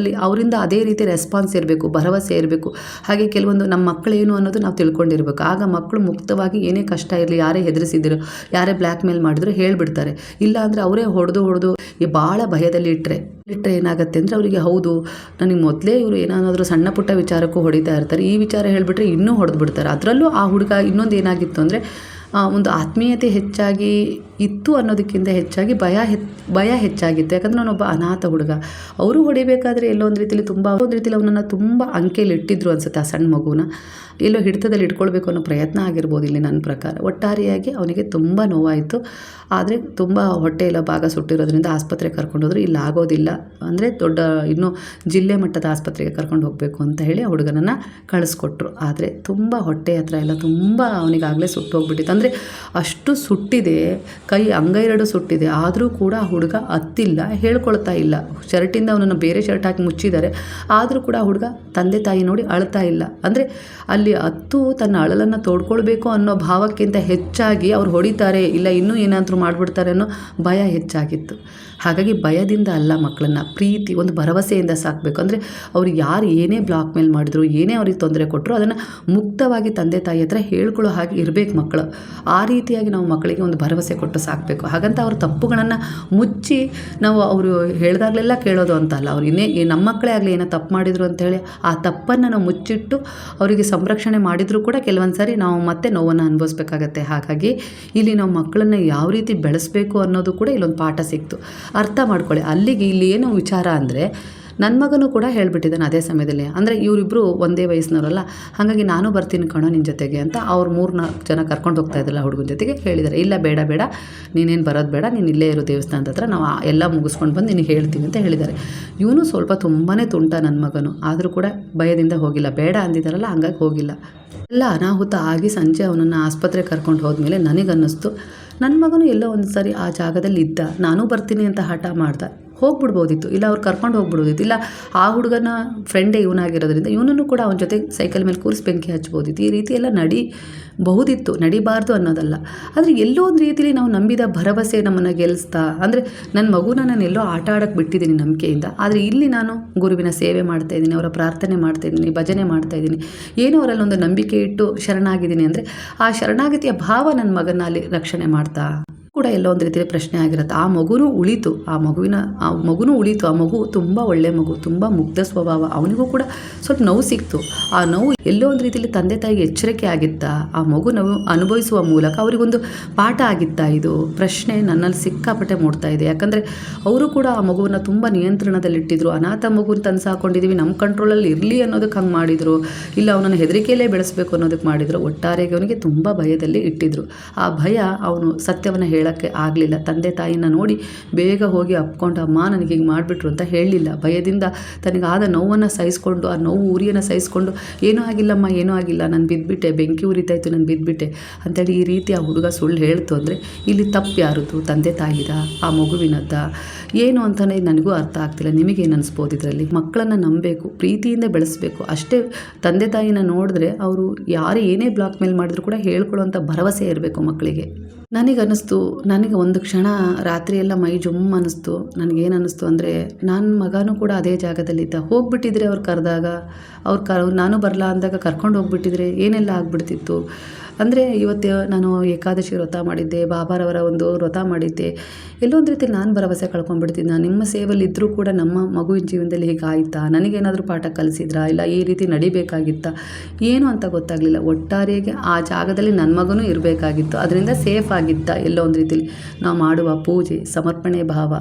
Speaker 1: ಅವರಿಂದ ಅದೇ ರೀತಿ ರೆಸ್ಪಾನ್ಸ್ ಇರಬೇಕು, ಭರವಸೆ ಇರಬೇಕು. ಹಾಗೆ ಕೆಲವೊಂದು ನಮ್ಮ ಮಕ್ಕಳೇನು ಅನ್ನೋದು ನಾವು ತಿಳ್ಕೊಂಡಿರ್ಬೇಕು. ಆಗ ಮಕ್ಕಳು ಮುಕ್ತವಾಗಿ ಏನೇ ಕಷ್ಟ ಇರಲಿ, ಯಾರೇ ಹೆದರಿಸಿದ್ರು, ಯಾರೇ ಬ್ಲ್ಯಾಕ್ ಮೇಲ್ ಮಾಡಿದ್ರು ಹೇಳಿಬಿಡ್ತಾರೆ. ಇಲ್ಲ ಅಂದರೆ ಅವರೇ ಹೊಡೆದು ಈ ಭಾಳ ಭಯದಲ್ಲಿ ಇಟ್ಟರೆ ಏನಾಗುತ್ತೆ ಅಂದರೆ, ಅವರಿಗೆ ಹೌದು ನನಗೆ ಮೊದಲೇ ಇವರು ಏನಾದರೂ ಸಣ್ಣ ಪುಟ್ಟ ವಿಚಾರಕ್ಕೂ ಹೊಡಿತಾ ಇರ್ತಾರೆ, ಈ ವಿಚಾರ ಹೇಳಿಬಿಟ್ರೆ ಇನ್ನೂ ಹೊಡೆದು ಬಿಡ್ತಾರೆ. ಅದರಲ್ಲೂ ಆ ಹುಡುಗ ಇನ್ನೊಂದು ಏನಾಗಿತ್ತು ಅಂದರೆ, ಒಂದು ಆತ್ಮೀಯತೆ ಹೆಚ್ಚಾಗಿ ಇತ್ತು ಅನ್ನೋದಕ್ಕಿಂತ ಹೆಚ್ಚಾಗಿ ಭಯ ಹೆಚ್ಚಾಗಿತ್ತು. ಯಾಕಂದರೆ ನಾನೊಬ್ಬ ಅನಾಥ ಹುಡುಗ, ಅವರು ಹೊಡಿಬೇಕಾದ್ರೆ ಎಲ್ಲೋ ಒಂದು ರೀತಿಯಲ್ಲಿ ಅವನನ್ನು ತುಂಬ ಅಂಕೆಯಲ್ಲಿ ಇಟ್ಟಿದ್ರು ಅನಿಸುತ್ತೆ. ಆ ಸಣ್ಣ ಮಗುನ ಎಲ್ಲೋ ಹಿಡಿತದಲ್ಲಿ ಇಟ್ಕೊಳ್ಬೇಕು ಅನ್ನೋ ಪ್ರಯತ್ನ ಆಗಿರ್ಬೋದು ಇಲ್ಲಿ ನನ್ನ ಪ್ರಕಾರ. ಒಟ್ಟಾರೆಯಾಗಿ ಅವನಿಗೆ ತುಂಬ ನೋವಾಯಿತು. ಆದರೆ ತುಂಬ ಹೊಟ್ಟೆಯೆಲ್ಲ ಭಾಗ ಸುಟ್ಟಿರೋದ್ರಿಂದ ಆಸ್ಪತ್ರೆಗೆ ಕರ್ಕೊಂಡೋದ್ರು. ಇಲ್ಲಿ ಆಗೋದಿಲ್ಲ ಅಂದರೆ ದೊಡ್ಡ ಇನ್ನೂ ಜಿಲ್ಲೆ ಮಟ್ಟದ ಆಸ್ಪತ್ರೆಗೆ ಕರ್ಕೊಂಡು ಹೋಗಬೇಕು ಅಂತ ಹೇಳಿ ಆ ಹುಡುಗನನ್ನು ಕಳಿಸ್ಕೊಟ್ರು. ಆದರೆ ತುಂಬ ಹೊಟ್ಟೆ ಹತ್ರ ಎಲ್ಲ ತುಂಬ ಅವನಿಗಾಗಲೇ ಸುಟ್ಟು ಹೋಗ್ಬಿಟ್ಟಿತ್ತು. ಅಂದರೆ ಅಷ್ಟು ಸುಟ್ಟಿದೆ, ಕೈ ಅಂಗೈರಡು ಸುಟ್ಟಿದೆ. ಆದರೂ ಕೂಡ ಆ ಹುಡುಗ ಅತ್ತಿಲ್ಲ, ಹೇಳ್ಕೊಳ್ತಾ ಇಲ್ಲ. ಶರ್ಟಿಂದ ಅವನನ್ನು ಬೇರೆ ಶರ್ಟ್ ಹಾಕಿ ಮುಚ್ಚಿದ್ದಾರೆ, ಆದರೂ ಕೂಡ ಆ ಹುಡುಗ ತಂದೆ ತಾಯಿ ನೋಡಿ ಅಳ್ತಾ ಇಲ್ಲ. ಅಂದರೆ ಅಲ್ಲಿ ಅತ್ತು ತನ್ನ ಅಳಲನ್ನು ತೋಡ್ಕೊಳ್ಬೇಕು ಅನ್ನೋ ಭಾವಕ್ಕಿಂತ ಹೆಚ್ಚಾಗಿ ಅವ್ರು ಹೊಡಿತಾರೆ, ಇಲ್ಲ ಇನ್ನೂ ಏನಾದರೂ ಮಾಡಿಬಿಡ್ತಾರೆ ಅನ್ನೋ ಭಯ ಹೆಚ್ಚಾಗಿತ್ತು. ಹಾಗಾಗಿ ಭಯದಿಂದ ಅಲ್ಲ, ಮಕ್ಕಳನ್ನು ಪ್ರೀತಿ ಒಂದು ಭರವಸೆಯಿಂದ ಸಾಕಬೇಕು. ಅಂದರೆ ಅವ್ರು ಯಾರು ಏನೇ ಬ್ಲಾಕ್ ಮೇಲ್ ಮಾಡಿದ್ರು, ಏನೇ ಅವ್ರಿಗೆ ತೊಂದರೆ ಕೊಟ್ಟರು, ಅದನ್ನು ಮುಕ್ತವಾಗಿ ತಂದೆ ತಾಯಿ ಹತ್ರ ಹೇಳ್ಕೊಳ್ಳೋ ಹಾಗೆ ಇರಬೇಕು ಮಕ್ಕಳು. ಆ ರೀತಿಯಾಗಿ ನಾವು ಮಕ್ಕಳಿಗೆ ಒಂದು ಭರವಸೆ ಕೊಟ್ಟು ಸಾಕಬೇಕು. ಹಾಗಂತ ಅವ್ರ ತಪ್ಪುಗಳನ್ನು ಮುಚ್ಚಿ ನಾವು ಅವರು ಹೇಳಿದಾಗಲೆಲ್ಲ ಕೇಳೋದು ಅಂತಲ್ಲ. ಅವ್ರು ನಮ್ಮ ಮಕ್ಕಳೇ ಆಗಲಿ ಏನೋ ತಪ್ಪು ಮಾಡಿದ್ರು ಅಂತೇಳಿ ಆ ತಪ್ಪನ್ನು ನಾವು ಮುಚ್ಚಿಟ್ಟು ಅವರಿಗೆ ಸಂರಕ್ಷಣೆ ಮಾಡಿದರೂ ಕೂಡ ಕೆಲವೊಂದು ಸಾರಿ ನಾವು ಮತ್ತೆ ನೋವನ್ನು ಅನುಭವಿಸ್ಬೇಕಾಗತ್ತೆ. ಹಾಗಾಗಿ ಇಲ್ಲಿ ನಾವು ಮಕ್ಕಳನ್ನು ಯಾವ ರೀತಿ ಬೆಳೆಸಬೇಕು ಅನ್ನೋದು ಕೂಡ ಇಲ್ಲೊಂದು ಪಾಠ ಸಿಕ್ತು. ಅರ್ಥ ಮಾಡ್ಕೊಳ್ಳಿ. ಅಲ್ಲಿಗೆ ಇಲ್ಲಿ ಏನು ವಿಚಾರ ಅಂದರೆ, ನನ್ನ ಮಗನೂ ಕೂಡ ಹೇಳಿಬಿಟ್ಟಿದ್ದಾನೆ ಅದೇ ಸಮಯದಲ್ಲಿ. ಅಂದರೆ ಇವರಿಬ್ಬರು ಒಂದೇ ವಯಸ್ಸಿನವರಲ್ಲ, ಹಾಗಾಗಿ ನಾನು ಬರ್ತೀನಿ ಕಣೋ ನಿನ್ನ ಜೊತೆಗೆ ಅಂತ ಅವ್ರು 3-4 ಜನ ಕರ್ಕೊಂಡು ಹೋಗ್ತಾ ಇದ್ರಲ್ಲ ಹುಡುಗನ ಜೊತೆಗೆ ಹೇಳಿದ್ದಾರೆ. ಇಲ್ಲ ಬೇಡ ನೀನೇನು ಬರೋದು ಬೇಡ, ನೀನು ಇಲ್ಲೇ ಇರೋ ದೇವಸ್ಥಾನದ ಹತ್ರ ನಾವು ಎಲ್ಲ ಮುಗಿಸ್ಕೊಂಡು ಬಂದು ನಿನಗೆ ಹೇಳ್ತೀವಿ ಅಂತ ಹೇಳಿದ್ದಾರೆ. ಇವನು ಸ್ವಲ್ಪ ತುಂಬಾ ತುಂಟ ನನ್ನ ಮಗನು, ಆದರೂ ಕೂಡ ಭಯದಿಂದ ಹೋಗಿಲ್ಲ. ಬೇಡ ಅಂದಿದ್ದಾರಲ್ಲ ಹಂಗಾಗಿ ಹೋಗಿಲ್ಲ. ಎಲ್ಲ ಅನಾಹುತ ಆಗಿ ಸಂಜೆ ಅವನನ್ನು ಆಸ್ಪತ್ರೆಗೆ ಕರ್ಕೊಂಡು ಹೋದ್ಮೇಲೆ ನನಗನ್ನಿಸ್ತು, ನನ್ನ ಮಗನು ಎಲ್ಲೋ ಒಂದು ಸಾರಿ ಆ ಜಾಗದಲ್ಲಿ ಇದ್ದ, ನಾನೂ ಬರ್ತೀನಿ ಅಂತ ಹಠ ಮಾಡ್ದ, ಹೋಗ್ಬಿಡ್ಬೋದಿತ್ತು. ಇಲ್ಲ ಅವ್ರು ಕರ್ಕೊಂಡು ಹೋಗ್ಬಿಡ್ಬೋದಿತ್ತು. ಇಲ್ಲ ಆ ಹುಡುಗನ ಫ್ರೆಂಡೇ ಇವನಾಗಿರೋದ್ರಿಂದ ಇವನನ್ನು ಕೂಡ ಅವನ ಜೊತೆ ಸೈಕಲ್ ಮೇಲೆ ಕೂರಿಸಿ ಬೆಂಕಿ ಹಚ್ಬೋದಿತ್ತು. ಈ ರೀತಿ ಎಲ್ಲ ನಡಿಬಹುದಿತ್ತು, ನಡಿಬಾರ್ದು ಅನ್ನೋದಲ್ಲ. ಆದರೆ ಎಲ್ಲೋ ಒಂದು ರೀತಿಯಲ್ಲಿ ನಾವು ನಂಬಿದ ಭರವಸೆ ನಮ್ಮನ್ನು ಗೆಲ್ಲಿಸ್ತಾ, ಅಂದರೆ ನನ್ನ ಮಗುನ ನಾನು ಎಲ್ಲೋ ಆಟ ಆಡೋಕ್ಕೆ ಬಿಟ್ಟಿದ್ದೀನಿ ನಂಬಿಕೆಯಿಂದ. ಆದರೆ ಇಲ್ಲಿ ನಾನು ಗುರುವಿನ ಸೇವೆ ಮಾಡ್ತಾಯಿದ್ದೀನಿ, ಅವರ ಪ್ರಾರ್ಥನೆ ಮಾಡ್ತಾಯಿದ್ದೀನಿ, ಭಜನೆ ಮಾಡ್ತಾಯಿದ್ದೀನಿ, ಏನೋ ಅವರಲ್ಲೊಂದು ನಂಬಿಕೆ ಇಟ್ಟು ಶರಣಾಗಿದ್ದೀನಿ. ಅಂದರೆ ಆ ಶರಣಾಗತಿಯ ಭಾವ ನನ್ನ ಮಗನ ಅಲ್ಲಿ ರಕ್ಷಣೆ ಮಾಡ್ತಾ ಕೂಡ ಎಲ್ಲೋ ಒಂದು ರೀತಿಯಲ್ಲಿ ಪ್ರಶ್ನೆ ಆಗಿರುತ್ತೆ. ಆ ಮಗುನೂ ಉಳಿತು, ಆ ಮಗು ತುಂಬ ಒಳ್ಳೆಯ ಮಗು, ತುಂಬ ಮುಗ್ಧ ಸ್ವಭಾವ. ಅವನಿಗೂ ಕೂಡ ಸ್ವಲ್ಪ ನೋವು ಸಿಕ್ತು. ಆ ನೋವು ಎಲ್ಲೋ ಒಂದು ರೀತಿಯಲ್ಲಿ ತಂದೆ ತಾಯಿಗೆ ಎಚ್ಚರಿಕೆ ಆಗಿತ್ತಾ, ಆ ಮಗು ನೋವು ಅನುಭವಿಸುವ ಮೂಲಕ ಅವರಿಗೊಂದು ಪಾಠ ಆಗಿತ್ತಾ, ಇದು ಪ್ರಶ್ನೆ ನನ್ನಲ್ಲಿ ಸಿಕ್ಕಾಪಟ್ಟೆ ಮೂಡ್ತಾ ಇದೆ. ಯಾಕಂದರೆ ಅವರು ಕೂಡ ಆ ಮಗುವನ್ನು ತುಂಬ ನಿಯಂತ್ರಣದಲ್ಲಿಟ್ಟಿದ್ರು. ಅನಾಥ ಮಗುನ ತಂದು ಸಾಕೊಂಡಿದ್ದೀವಿ, ನಮ್ಮ ಕಂಟ್ರೋಲಲ್ಲಿ ಇರಲಿ ಅನ್ನೋದಕ್ಕೆ ಹಂಗೆ ಮಾಡಿದರು, ಇಲ್ಲ ಅವನನ್ನು ಹೆದರಿಕೆಯಲ್ಲೇ ಬೆಳೆಸಬೇಕು ಅನ್ನೋದಕ್ಕೆ ಮಾಡಿದರು. ಒಟ್ಟಾರೆಗೆ ಅವನಿಗೆ ತುಂಬ ಭಯದಲ್ಲಿ ಇಟ್ಟಿದ್ರು. ಆ ಭಯ ಅವನು ಸತ್ಯವನ್ನು ಹೇಳೋಕ್ಕೆ ಆಗಲಿಲ್ಲ. ತಂದೆ ತಾಯಿನ ನೋಡಿ ಬೇಗ ಹೋಗಿ ಅಪ್ಕೊಂಡು ಅಮ್ಮ ನನಗೆ ಹಿಂಗೆ ಮಾಡಿಬಿಟ್ರು ಅಂತ ಹೇಳಲಿಲ್ಲ. ಭಯದಿಂದ ತನಗಾದ ನೋವನ್ನು ಸಹಿಸ್ಕೊಂಡು, ಆ ನೋವು ಉರಿಯನ್ನು ಸಹಿಸ್ಕೊಂಡು ಏನೂ ಆಗಿಲ್ಲಮ್ಮ, ಏನೂ ಆಗಿಲ್ಲ, ನಾನು ಬಿದ್ದುಬಿಟ್ಟೆ, ಬೆಂಕಿ ಉರಿತಾಯಿತ್ತು, ನಾನು ಬಿದ್ದುಬಿಟ್ಟೆ ಅಂತೇಳಿ ಈ ರೀತಿ ಆ ಹುಡುಗ ಸುಳ್ಳು ಹೇಳ್ತು ಅಂದರೆ ಇಲ್ಲಿ ತಪ್ಪು ಯಾರದು? ತಂದೆ ತಾಯಿದ, ಆ ಮಗುವಿನದ್ದ, ಏನು ಅಂತಲೇ ನನಗೂ ಅರ್ಥ ಆಗ್ತಿಲ್ಲ. ನಿಮಗೇನು ಅನಿಸ್ಬೋದು ಇದರಲ್ಲಿ? ಮಕ್ಕಳನ್ನು ನಂಬಬೇಕು, ಪ್ರೀತಿಯಿಂದ ಬೆಳೆಸಬೇಕು ಅಷ್ಟೇ. ತಂದೆ ತಾಯಿನ ನೋಡಿದ್ರೆ ಅವರು ಯಾರು ಏನೇ ಬ್ಲಾಕ್ ಮೇಲ್ ಮಾಡಿದ್ರು ಕೂಡ ಹೇಳ್ಕೊಳ್ಳೋವಂಥ ಭರವಸೆ ಇರಬೇಕು ಮಕ್ಕಳಿಗೆ. ನನಗನ್ನಿಸ್ತು, ನನಗೆ ಒಂದು ಕ್ಷಣ ರಾತ್ರಿ ಎಲ್ಲ ಮೈ ಜುಮ್ ಅನ್ನಿಸ್ತು. ನನಗೇನು ಅನ್ನಿಸ್ತು ಅಂದರೆ, ನನ್ನ ಮಗನೂ ಕೂಡ ಅದೇ ಜಾಗದಲ್ಲಿದ್ದ. ಹೋಗ್ಬಿಟ್ಟಿದ್ರೆ ಅವ್ರು ಕರೆದಾಗ, ನಾನು ಬರಲ್ಲ ಅಂದಾಗ ಕರ್ಕೊಂಡು ಹೋಗ್ಬಿಟ್ಟಿದ್ರೆ ಏನೆಲ್ಲ ಆಗ್ಬಿಡ್ತಿತ್ತು. ಅಂದರೆ ಇವತ್ತು ನಾನು ಏಕಾದಶಿ ವ್ರತ ಮಾಡಿದ್ದೆ, ಬಾಬಾರವರ ಒಂದು ವ್ರತ ಮಾಡಿದ್ದೆ, ಎಲ್ಲೋ ಒಂದು ರೀತಿ ನಾನು ಭರವಸೆ ಕಳ್ಕೊಂಡ್ಬಿಡ್ತಿದ್ದೆ. ನಾನು ನಿಮ್ಮ ಸೇವೆಯಲ್ಲಿ ಇದ್ದರೂ ಕೂಡ ನಮ್ಮ ಮಗುವಿನ ಜೀವನದಲ್ಲಿ ಹೀಗೆ ಆಯಿತಾ, ನನಗೇನಾದರೂ ಪಾಠ ಕಲಿಸಿದ್ರಾ, ಇಲ್ಲ ಈ ರೀತಿ ನಡಿಬೇಕಾಗಿತ್ತಾ, ಏನು ಅಂತ ಗೊತ್ತಾಗಲಿಲ್ಲ. ಒಟ್ಟಾರೆಯಾಗಿ ಆ ಜಾಗದಲ್ಲಿ ನನ್ನ ಮಗನೂ ಇರಬೇಕಾಗಿತ್ತು, ಅದರಿಂದ ಸೇಫ್ ಆಗಿದ್ದ. ಎಲ್ಲೋ ಒಂದು ರೀತಿಯಲ್ಲಿ ನಾವು ಮಾಡುವ ಪೂಜೆ, ಸಮರ್ಪಣೆ ಭಾವ,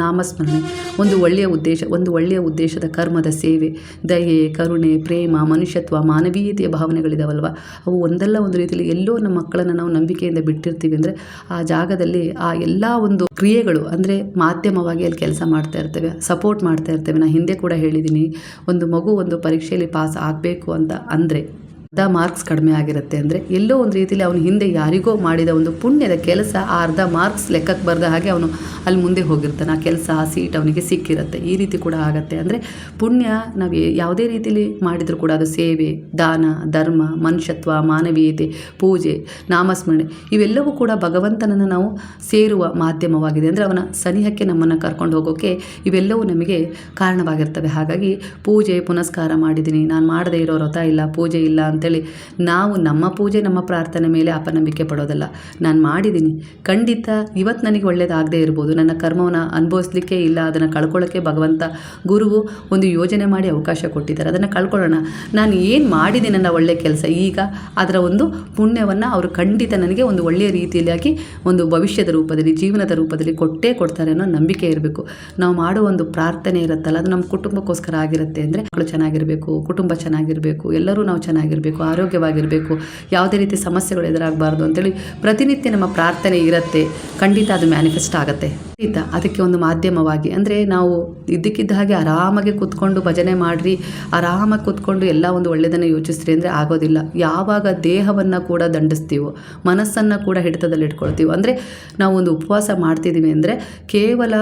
Speaker 1: ನಾಮಸ್ಮರಣೆ, ಒಂದು ಒಳ್ಳೆಯ ಉದ್ದೇಶದ ಕರ್ಮದ ಸೇವೆ, ದಯೆ, ಕರುಣೆ, ಪ್ರೇಮ, ಮನುಷ್ಯತ್ವ, ಮಾನವೀಯತೆಯ ಭಾವನೆಗಳಿದಾವಲ್ವ, ಅವು ಒಂದಲ್ಲ ಒಂದು ರೀತಿಯಲ್ಲಿ ಎಲ್ಲೋ ನಮ್ಮ ಮಕ್ಕಳನ್ನು ನಾವು ನಂಬಿಕೆಯಿಂದ ಬಿಟ್ಟಿರ್ತೀವಿ ಅಂದರೆ ಆ ಜಾಗದಲ್ಲಿ ಆ ಎಲ್ಲ ಒಂದು ಕ್ರಿಯೆಗಳು ಅಂದರೆ ಮಾಧ್ಯಮವಾಗಿ ಅಲ್ಲಿ ಕೆಲಸ ಮಾಡ್ತಾ ಇರ್ತೇವೆ, ಸಪೋರ್ಟ್ ಮಾಡ್ತಾ ಇರ್ತೇವೆ. ನಾನು ಹಿಂದೆ ಕೂಡ ಹೇಳಿದ್ದೀನಿ, ಒಂದು ಮಗು ಒಂದು ಪರೀಕ್ಷೆಯಲ್ಲಿ ಪಾಸ್ ಆಗಬೇಕು ಅಂತ ಅಂದರೆ ಅರ್ಧ ಮಾರ್ಕ್ಸ್ ಕಡಿಮೆ ಆಗಿರುತ್ತೆ ಅಂದರೆ ಎಲ್ಲೋ ಒಂದು ರೀತಿಯಲ್ಲಿ ಅವನು ಹಿಂದೆ ಯಾರಿಗೋ ಮಾಡಿದ ಒಂದು ಪುಣ್ಯದ ಕೆಲಸ ಆ ಅರ್ಧ ಮಾರ್ಕ್ಸ್ ಲೆಕ್ಕಕ್ಕೆ ಬರೆದ ಹಾಗೆ ಅವನು ಅಲ್ಲಿ ಮುಂದೆ ಹೋಗಿರ್ತಾನೆ. ಆ ಕೆಲಸ, ಆ ಸೀಟ್ ಅವನಿಗೆ ಸಿಕ್ಕಿರುತ್ತೆ. ಈ ರೀತಿ ಕೂಡ ಆಗುತ್ತೆ. ಅಂದರೆ ಪುಣ್ಯ ನಾವು ಯಾವುದೇ ರೀತಿಯಲ್ಲಿ ಮಾಡಿದರೂ ಕೂಡ ಅದು ಸೇವೆ, ದಾನ, ಧರ್ಮ, ಮನುಷ್ಯತ್ವ, ಮಾನವೀಯತೆ, ಪೂಜೆ, ನಾಮಸ್ಮರಣೆ ಇವೆಲ್ಲವೂ ಕೂಡ ಭಗವಂತನನ್ನು ನಾವು ಸೇರುವ ಮಾಧ್ಯಮವಾಗಿದೆ. ಅಂದರೆ ಅವನ ಸನಿಹಕ್ಕೆ ನಮ್ಮನ್ನು ಕರ್ಕೊಂಡು ಹೋಗೋಕ್ಕೆ ಇವೆಲ್ಲವೂ ನಮಗೆ ಕಾರಣವಾಗಿರ್ತವೆ. ಹಾಗಾಗಿ ಪೂಜೆ ಪುನಸ್ಕಾರ ಮಾಡಿದ್ದೀನಿ, ನಾನು ಮಾಡದೇ ಇರೋ ವ್ರತ ಇಲ್ಲ, ಪೂಜೆ ಇಲ್ಲ ಅಂತೇಳಿ ನಾವು ನಮ್ಮ ಪೂಜೆ, ನಮ್ಮ ಪ್ರಾರ್ಥನೆ ಮೇಲೆ ಅಪನಂಬಿಕೆ ಪಡೋದಲ್ಲ. ನಾನು ಮಾಡಿದ್ದೀನಿ, ಖಂಡಿತ ಇವತ್ತು ನನಗೆ ಒಳ್ಳೇದಾಗದೇ ಇರ್ಬೋದು, ನನ್ನ ಕರ್ಮವನ್ನು ಅನುಭವಿಸ್ಲಿಕ್ಕೆ ಇಲ್ಲ, ಅದನ್ನು ಕಳ್ಕೊಳ್ಳೋಕ್ಕೆ ಭಗವಂತ ಗುರುವು ಒಂದು ಯೋಜನೆ ಮಾಡಿ ಅವಕಾಶ ಕೊಟ್ಟಿದ್ದಾರೆ. ಅದನ್ನು ಕಳ್ಕೊಳ್ಳೋಣ. ನಾನು ಏನು ಮಾಡಿದ್ದೀನಿ ನನ್ನ ಒಳ್ಳೆಯ ಕೆಲಸ, ಈಗ ಅದರ ಒಂದು ಪುಣ್ಯವನ್ನು ಅವರು ಖಂಡಿತ ನನಗೆ ಒಂದು ಒಳ್ಳೆಯ ರೀತಿಯಲ್ಲಿ ಒಂದು ಭವಿಷ್ಯದ ರೂಪದಲ್ಲಿ, ಜೀವನದ ರೂಪದಲ್ಲಿ ಕೊಟ್ಟೇ ಕೊಡ್ತಾರೆ ಅನ್ನೋ ನಂಬಿಕೆ ಇರಬೇಕು. ನಾವು ಮಾಡೋ ಒಂದು ಪ್ರಾರ್ಥನೆ ಇರುತ್ತಲ್ಲ, ಅದು ನಮ್ಮ ಕುಟುಂಬಕ್ಕೋಸ್ಕರ ಆಗಿರುತ್ತೆ. ಅಂದರೆ ಮಕ್ಕಳು ಚೆನ್ನಾಗಿರಬೇಕು, ಕುಟುಂಬ ಚೆನ್ನಾಗಿರಬೇಕು, ಎಲ್ಲರೂ ನಾವು ಚೆನ್ನಾಗಿರಬೇಕು, ಆರೋಗ್ಯವಾಗಿರಬೇಕು, ಯಾವುದೇ ರೀತಿ ಸಮಸ್ಯೆಗಳು ಎದುರಾಗಬಾರ್ದು ಅಂತೇಳಿ ಪ್ರತಿನಿತ್ಯ ನಮ್ಮ ಪ್ರಾರ್ಥನೆ ಇರುತ್ತೆ. ಖಂಡಿತ ಅದು ಮ್ಯಾನಿಫೆಸ್ಟ್ ಆಗುತ್ತೆ. ಖಂಡಿತ ಅದಕ್ಕೆ ಒಂದು ಮಾಧ್ಯಮವಾಗಿ ಅಂದರೆ ನಾವು ಇದ್ದಕ್ಕಿದ್ದ ಹಾಗೆ ಆರಾಮಾಗಿ ಕೂತ್ಕೊಂಡು ಭಜನೆ ಮಾಡಿರಿ, ಆರಾಮಾಗಿ ಕೂತ್ಕೊಂಡು ಎಲ್ಲ ಒಂದು ಒಳ್ಳೆಯದನ್ನು ಯೋಚಿಸ್ರಿ ಅಂದರೆ ಆಗೋದಿಲ್ಲ. ಯಾವಾಗ ದೇಹವನ್ನು ಕೂಡ ದಂಡಿಸ್ತೀವೋ, ಮನಸ್ಸನ್ನು ಕೂಡ ಹಿಡಿತದಲ್ಲಿ ಇಟ್ಕೊಳ್ತೀವೋ, ಅಂದರೆ ನಾವು ಒಂದು ಉಪವಾಸ ಮಾಡ್ತಿದ್ದೀವಿ ಅಂದರೆ ಕೇವಲ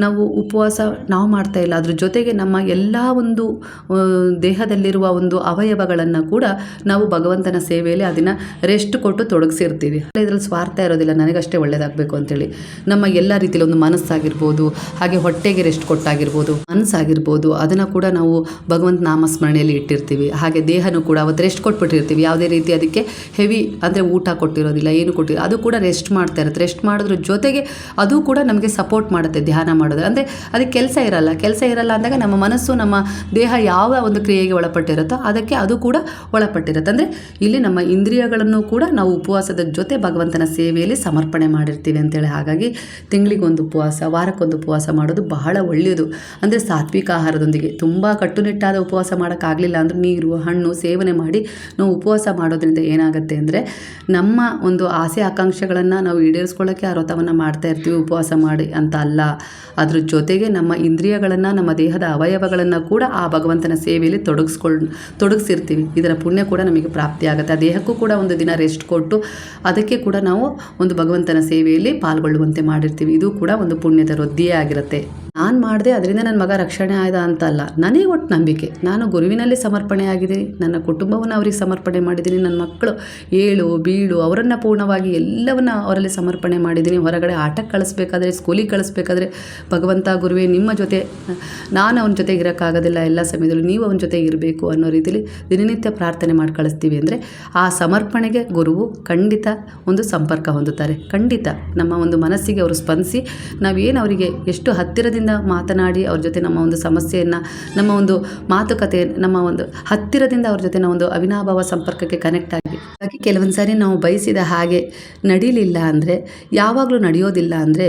Speaker 1: ನಾವು ಉಪವಾಸ ನಾವು ಮಾಡ್ತಾ ಇಲ್ಲ, ಅದ್ರ ಜೊತೆಗೆ ನಮ್ಮ ಎಲ್ಲ ಒಂದು ದೇಹದಲ್ಲಿರುವ ಒಂದು ಅವಯವಗಳನ್ನು ಕೂಡ ನಾವು ಭಗವಂತನ ಸೇವೆಯಲ್ಲಿ ಅದನ್ನು ರೆಸ್ಟ್ ಕೊಟ್ಟು ತೊಡಗಿಸಿರ್ತೀವಿ. ಇದರಲ್ಲಿ ಸ್ವಾರ್ಥ ಇರೋದಿಲ್ಲ, ನನಗಷ್ಟೇ ಒಳ್ಳೇದಾಗಬೇಕು ಅಂತೇಳಿ. ನಮ್ಮ ಎಲ್ಲ ರೀತಿಯಲ್ಲಿ ಒಂದು ಮನಸ್ಸಾಗಿರ್ಬೋದು, ಹಾಗೆ ಹೊಟ್ಟೆಗೆ ರೆಸ್ಟ್ ಕೊಟ್ಟಾಗಿರ್ಬೋದು, ಮನಸ್ಸಾಗಿರ್ಬೋದು, ಅದನ್ನು ಕೂಡ ನಾವು ಭಗವಂತ ನಾಮಸ್ಮರಣೆಯಲ್ಲಿ ಇಟ್ಟಿರ್ತೀವಿ. ಹಾಗೆ ದೇಹನೂ ಕೂಡ ಅವತ್ತು ರೆಸ್ಟ್ ಕೊಟ್ಬಿಟ್ಟಿರ್ತೀವಿ. ಯಾವುದೇ ರೀತಿ ಅದಕ್ಕೆ ಹೆವಿ ಅಂದರೆ ಊಟ ಕೊಟ್ಟಿರೋದಿಲ್ಲ, ಏನು ಕೊಟ್ಟಿರೋ ಅದು ಕೂಡ ರೆಸ್ಟ್ ಮಾಡ್ತಾ ಇರುತ್ತೆ. ರೆಸ್ಟ್ ಮಾಡೋದ್ರ ಜೊತೆಗೆ ಅದು ಕೂಡ ನಮಗೆ ಸಪೋರ್ಟ್ ಮಾಡುತ್ತೆ. ಧ್ಯಾನ ಮಾಡೋದು ಅಂದರೆ ಅದಕ್ಕೆ ಕೆಲಸ ಇರಲ್ಲ ಅಂದಾಗ ನಮ್ಮ ಮನಸ್ಸು, ನಮ್ಮ ದೇಹ ಯಾವ ಒಂದು ಕ್ರಿಯೆಗೆ ಒಳಪಟ್ಟಿರುತ್ತೋ ಅದಕ್ಕೆ ಅದು ಕೂಡ ಒಳಪಟ್ಟಿರುತ್ತೆ. ಅಂದರೆ ಇಲ್ಲಿ ನಮ್ಮ ಇಂದ್ರಿಯಗಳನ್ನು ಕೂಡ ನಾವು ಉಪವಾಸದ ಜೊತೆ ಭಗವಂತನ ಸೇವೆಯಲ್ಲಿ ಸಮರ್ಪಣೆ ಮಾಡಿರ್ತೀವಿ ಅಂತೇಳಿ. ಹಾಗಾಗಿ ತಿಂಗಳಿಗೊಂದು ಉಪವಾಸ, ವಾರಕ್ಕೊಂದು ಉಪವಾಸ ಮಾಡೋದು ಬಹಳ ಒಳ್ಳೆಯದು. ಅಂದರೆ ಸಾತ್ವಿಕ ಆಹಾರದೊಂದಿಗೆ ತುಂಬ ಕಟ್ಟುನಿಟ್ಟಾದ ಉಪವಾಸ ಮಾಡೋಕ್ಕಾಗಲಿಲ್ಲ ಅಂದರೆ ನೀರು, ಹಣ್ಣು ಸೇವನೆ ಮಾಡಿ ನಾವು ಉಪವಾಸ ಮಾಡೋದ್ರಿಂದ ಏನಾಗುತ್ತೆ ಅಂದರೆ ನಮ್ಮ ಒಂದು ಆಸೆ ಆಕಾಂಕ್ಷೆಗಳನ್ನು ನಾವು ಈಡೇರಿಸ್ಕೊಳ್ಳೋಕ್ಕೆ ಆ ವ್ರತವನ್ನು ಮಾಡ್ತಾ ಇರ್ತೀವಿ ಉಪವಾಸ ಮಾಡಿ ಅಂತ ಅಲ್ಲ. ಅದ್ರ ಜೊತೆಗೆ ನಮ್ಮ ಇಂದ್ರಿಯಗಳನ್ನು, ನಮ್ಮ ದೇಹದ ಅವಯವಗಳನ್ನು ಕೂಡ ಆ ಭಗವಂತನ ಸೇವೆಯಲ್ಲಿ ತೊಡಗಿಸಿರ್ತೀವಿ. ಇದರ ಪುಣ್ಯ ಕೂಡ ನಮಗೆ ಪ್ರಾಪ್ತಿಯಾಗುತ್ತೆ. ಆ ದೇಹಕ್ಕೂ ಕೂಡ ಒಂದು ದಿನ ರೆಸ್ಟ್ ಕೊಟ್ಟು ಅದಕ್ಕೆ ಕೂಡ ನಾವು ಒಂದು ಭಗವಂತನ ಸೇವೆಯಲ್ಲಿ ಪಾಲ್ಗೊಳ್ಳುವಂತೆ ಮಾಡಿರ್ತೀವಿ. ಇದು ಕೂಡ ಒಂದು ಪುಣ್ಯದ ವೃದ್ಧಿಯೇ ಆಗಿರುತ್ತೆ. ನಾನು ಮಾಡಿದೆ ಅದರಿಂದ ನನ್ನ ಮಗ ರಕ್ಷಣೆ ಆಯ್ದ ಅಂತ ಅಲ್ಲ, ನನಗೆ ಒಟ್ಟು ನಂಬಿಕೆ. ನಾನು ಗುರುವಿನಲ್ಲಿ ಸಮರ್ಪಣೆ ಆಗಿದ್ದೀನಿ, ನನ್ನ ಕುಟುಂಬವನ್ನು ಅವರಿಗೆ ಸಮರ್ಪಣೆ ಮಾಡಿದ್ದೀನಿ, ನನ್ನ ಮಕ್ಕಳು ಏಳು ಬೀಳು ಅವರನ್ನು ಪೂರ್ಣವಾಗಿ ಎಲ್ಲವನ್ನ ಅವರಲ್ಲಿ ಸಮರ್ಪಣೆ ಮಾಡಿದ್ದೀನಿ. ಹೊರಗಡೆ ಆಟಕ್ಕೆ ಕಳಿಸ್ಬೇಕಾದ್ರೆ, ಸ್ಕೂಲಿಗೆ ಕಳಿಸ್ಬೇಕಾದ್ರೆ ಭಗವಂತ ಗುರುವೇ ನಿಮ್ಮ ಜೊತೆ, ನಾನು ಅವನ ಜೊತೆಗೆ ಇರೋಕ್ಕಾಗೋದಿಲ್ಲ, ಎಲ್ಲ ಸಮಯದಲ್ಲೂ ನೀವು ಅವನ ಜೊತೆಗೆ ಇರಬೇಕು ಅನ್ನೋ ರೀತಿಯಲ್ಲಿ ದಿನನಿತ್ಯ ಪ್ರಾರ್ಥನೆ ಮಾಡಿ ಕಳಿಸ್ತೀವಿ ಅಂದರೆ ಆ ಸಮರ್ಪಣೆಗೆ ಗುರುವು ಖಂಡಿತ ಒಂದು ಸಂಪರ್ಕ ಹೊಂದುತ್ತಾರೆ. ಖಂಡಿತ ನಮ್ಮ ಒಂದು ಮನಸ್ಸಿಗೆ ಅವರು ಸ್ಪಂದಿಸಿ ನಾವೇನು ಅವರಿಗೆ ಎಷ್ಟು ಹತ್ತಿರದಿಂದ ಹತ್ತಿರದಿಂದ ಮಾತನಾಡಿ ಅವ್ರ ಜೊತೆ ನಮ್ಮ ಒಂದು ಸಮಸ್ಯೆಯನ್ನು, ನಮ್ಮ ಒಂದು ಮಾತುಕತೆ, ನಮ್ಮ ಒಂದು ಹತ್ತಿರದಿಂದ ಅವ್ರ ಜೊತೆ ನಾವು ಒಂದು ಅವಿನಾಭಾವ ಸಂಪರ್ಕಕ್ಕೆ ಕನೆಕ್ಟ್ ಆಗಿ ಕೆಲವೊಂದು ಸಾರಿ ನಾವು ಬಯಸಿದ ಹಾಗೆ ನಡೀಲಿಲ್ಲ ಅಂದರೆ, ಯಾವಾಗಲೂ ನಡೆಯೋದಿಲ್ಲ ಅಂದರೆ,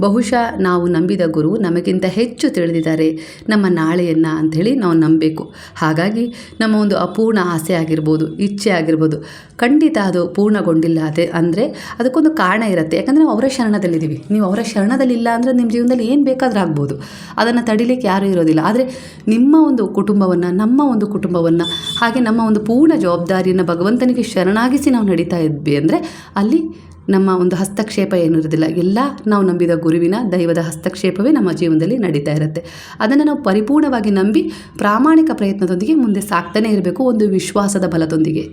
Speaker 1: ಬಹುಶಃ ನಾವು ನಂಬಿದ ಗುರು ನಮಗಿಂತ ಹೆಚ್ಚು ತಿಳಿದಿದ್ದಾರೆ ನಮ್ಮ ನಾಳೆಯನ್ನು ಅಂಥೇಳಿ ನಾವು ನಂಬಬೇಕು. ಹಾಗಾಗಿ ನಮ್ಮ ಒಂದು ಅಪೂರ್ಣ ಆಸೆ ಆಗಿರ್ಬೋದು, ಇಚ್ಛೆ ಆಗಿರ್ಬೋದು, ಖಂಡಿತ ಅದು ಪೂರ್ಣಗೊಂಡಿಲ್ಲ ಅಂದರೆ ಅದಕ್ಕೊಂದು ಕಾರಣ ಇರುತ್ತೆ. ಯಾಕಂದರೆ ನಾವು ಅವರ ಶರಣದಲ್ಲಿದ್ದೀವಿ. ನೀವು ಅವರ ಶರಣದಲ್ಲಿಲ್ಲ ಅಂದರೆ ನಿಮ್ಮ ಜೀವನದಲ್ಲಿ ಏನು ಬೇಕಾದರೂ ಆಗ್ಬೋದು, ಅದನ್ನು ತಡಿಲಿಕ್ಕೆ ಯಾರೂ ಇರೋದಿಲ್ಲ. ಆದರೆ ನಿಮ್ಮ ಒಂದು ಕುಟುಂಬವನ್ನು, ನಮ್ಮ ಒಂದು ಕುಟುಂಬವನ್ನು, ಹಾಗೆ ನಮ್ಮ ಒಂದು ಪೂರ್ಣ ಜವಾಬ್ದಾರಿಯನ್ನು ಭಗವಂತನಿಗೆ ಶರಣಾಗಿಸಿ ನಾವು ನಡೀತಾ ಇದ್ವಿ ಅಂದರೆ ಅಲ್ಲಿ ನಮ್ಮ ಒಂದು ಹಸ್ತಕ್ಷೇಪ ಏನೂ ಇರೋದಿಲ್ಲ. ಎಲ್ಲ ನಾವು ನಂಬಿದ ಗುರುವಿನ, ದೈವದ ಹಸ್ತಕ್ಷೇಪವೇ ನಮ್ಮ ಜೀವನದಲ್ಲಿ ನಡೀತಾ ಇರುತ್ತೆ. ಅದನ್ನು ನಾವು ಪರಿಪೂರ್ಣವಾಗಿ ನಂಬಿ ಪ್ರಾಮಾಣಿಕ ಪ್ರಯತ್ನದೊಂದಿಗೆ ಮುಂದೆ ಸಾಕ್ತಾನೆ ಇರಬೇಕು, ಒಂದು ವಿಶ್ವಾಸದ ಬಲದೊಂದಿಗೆ.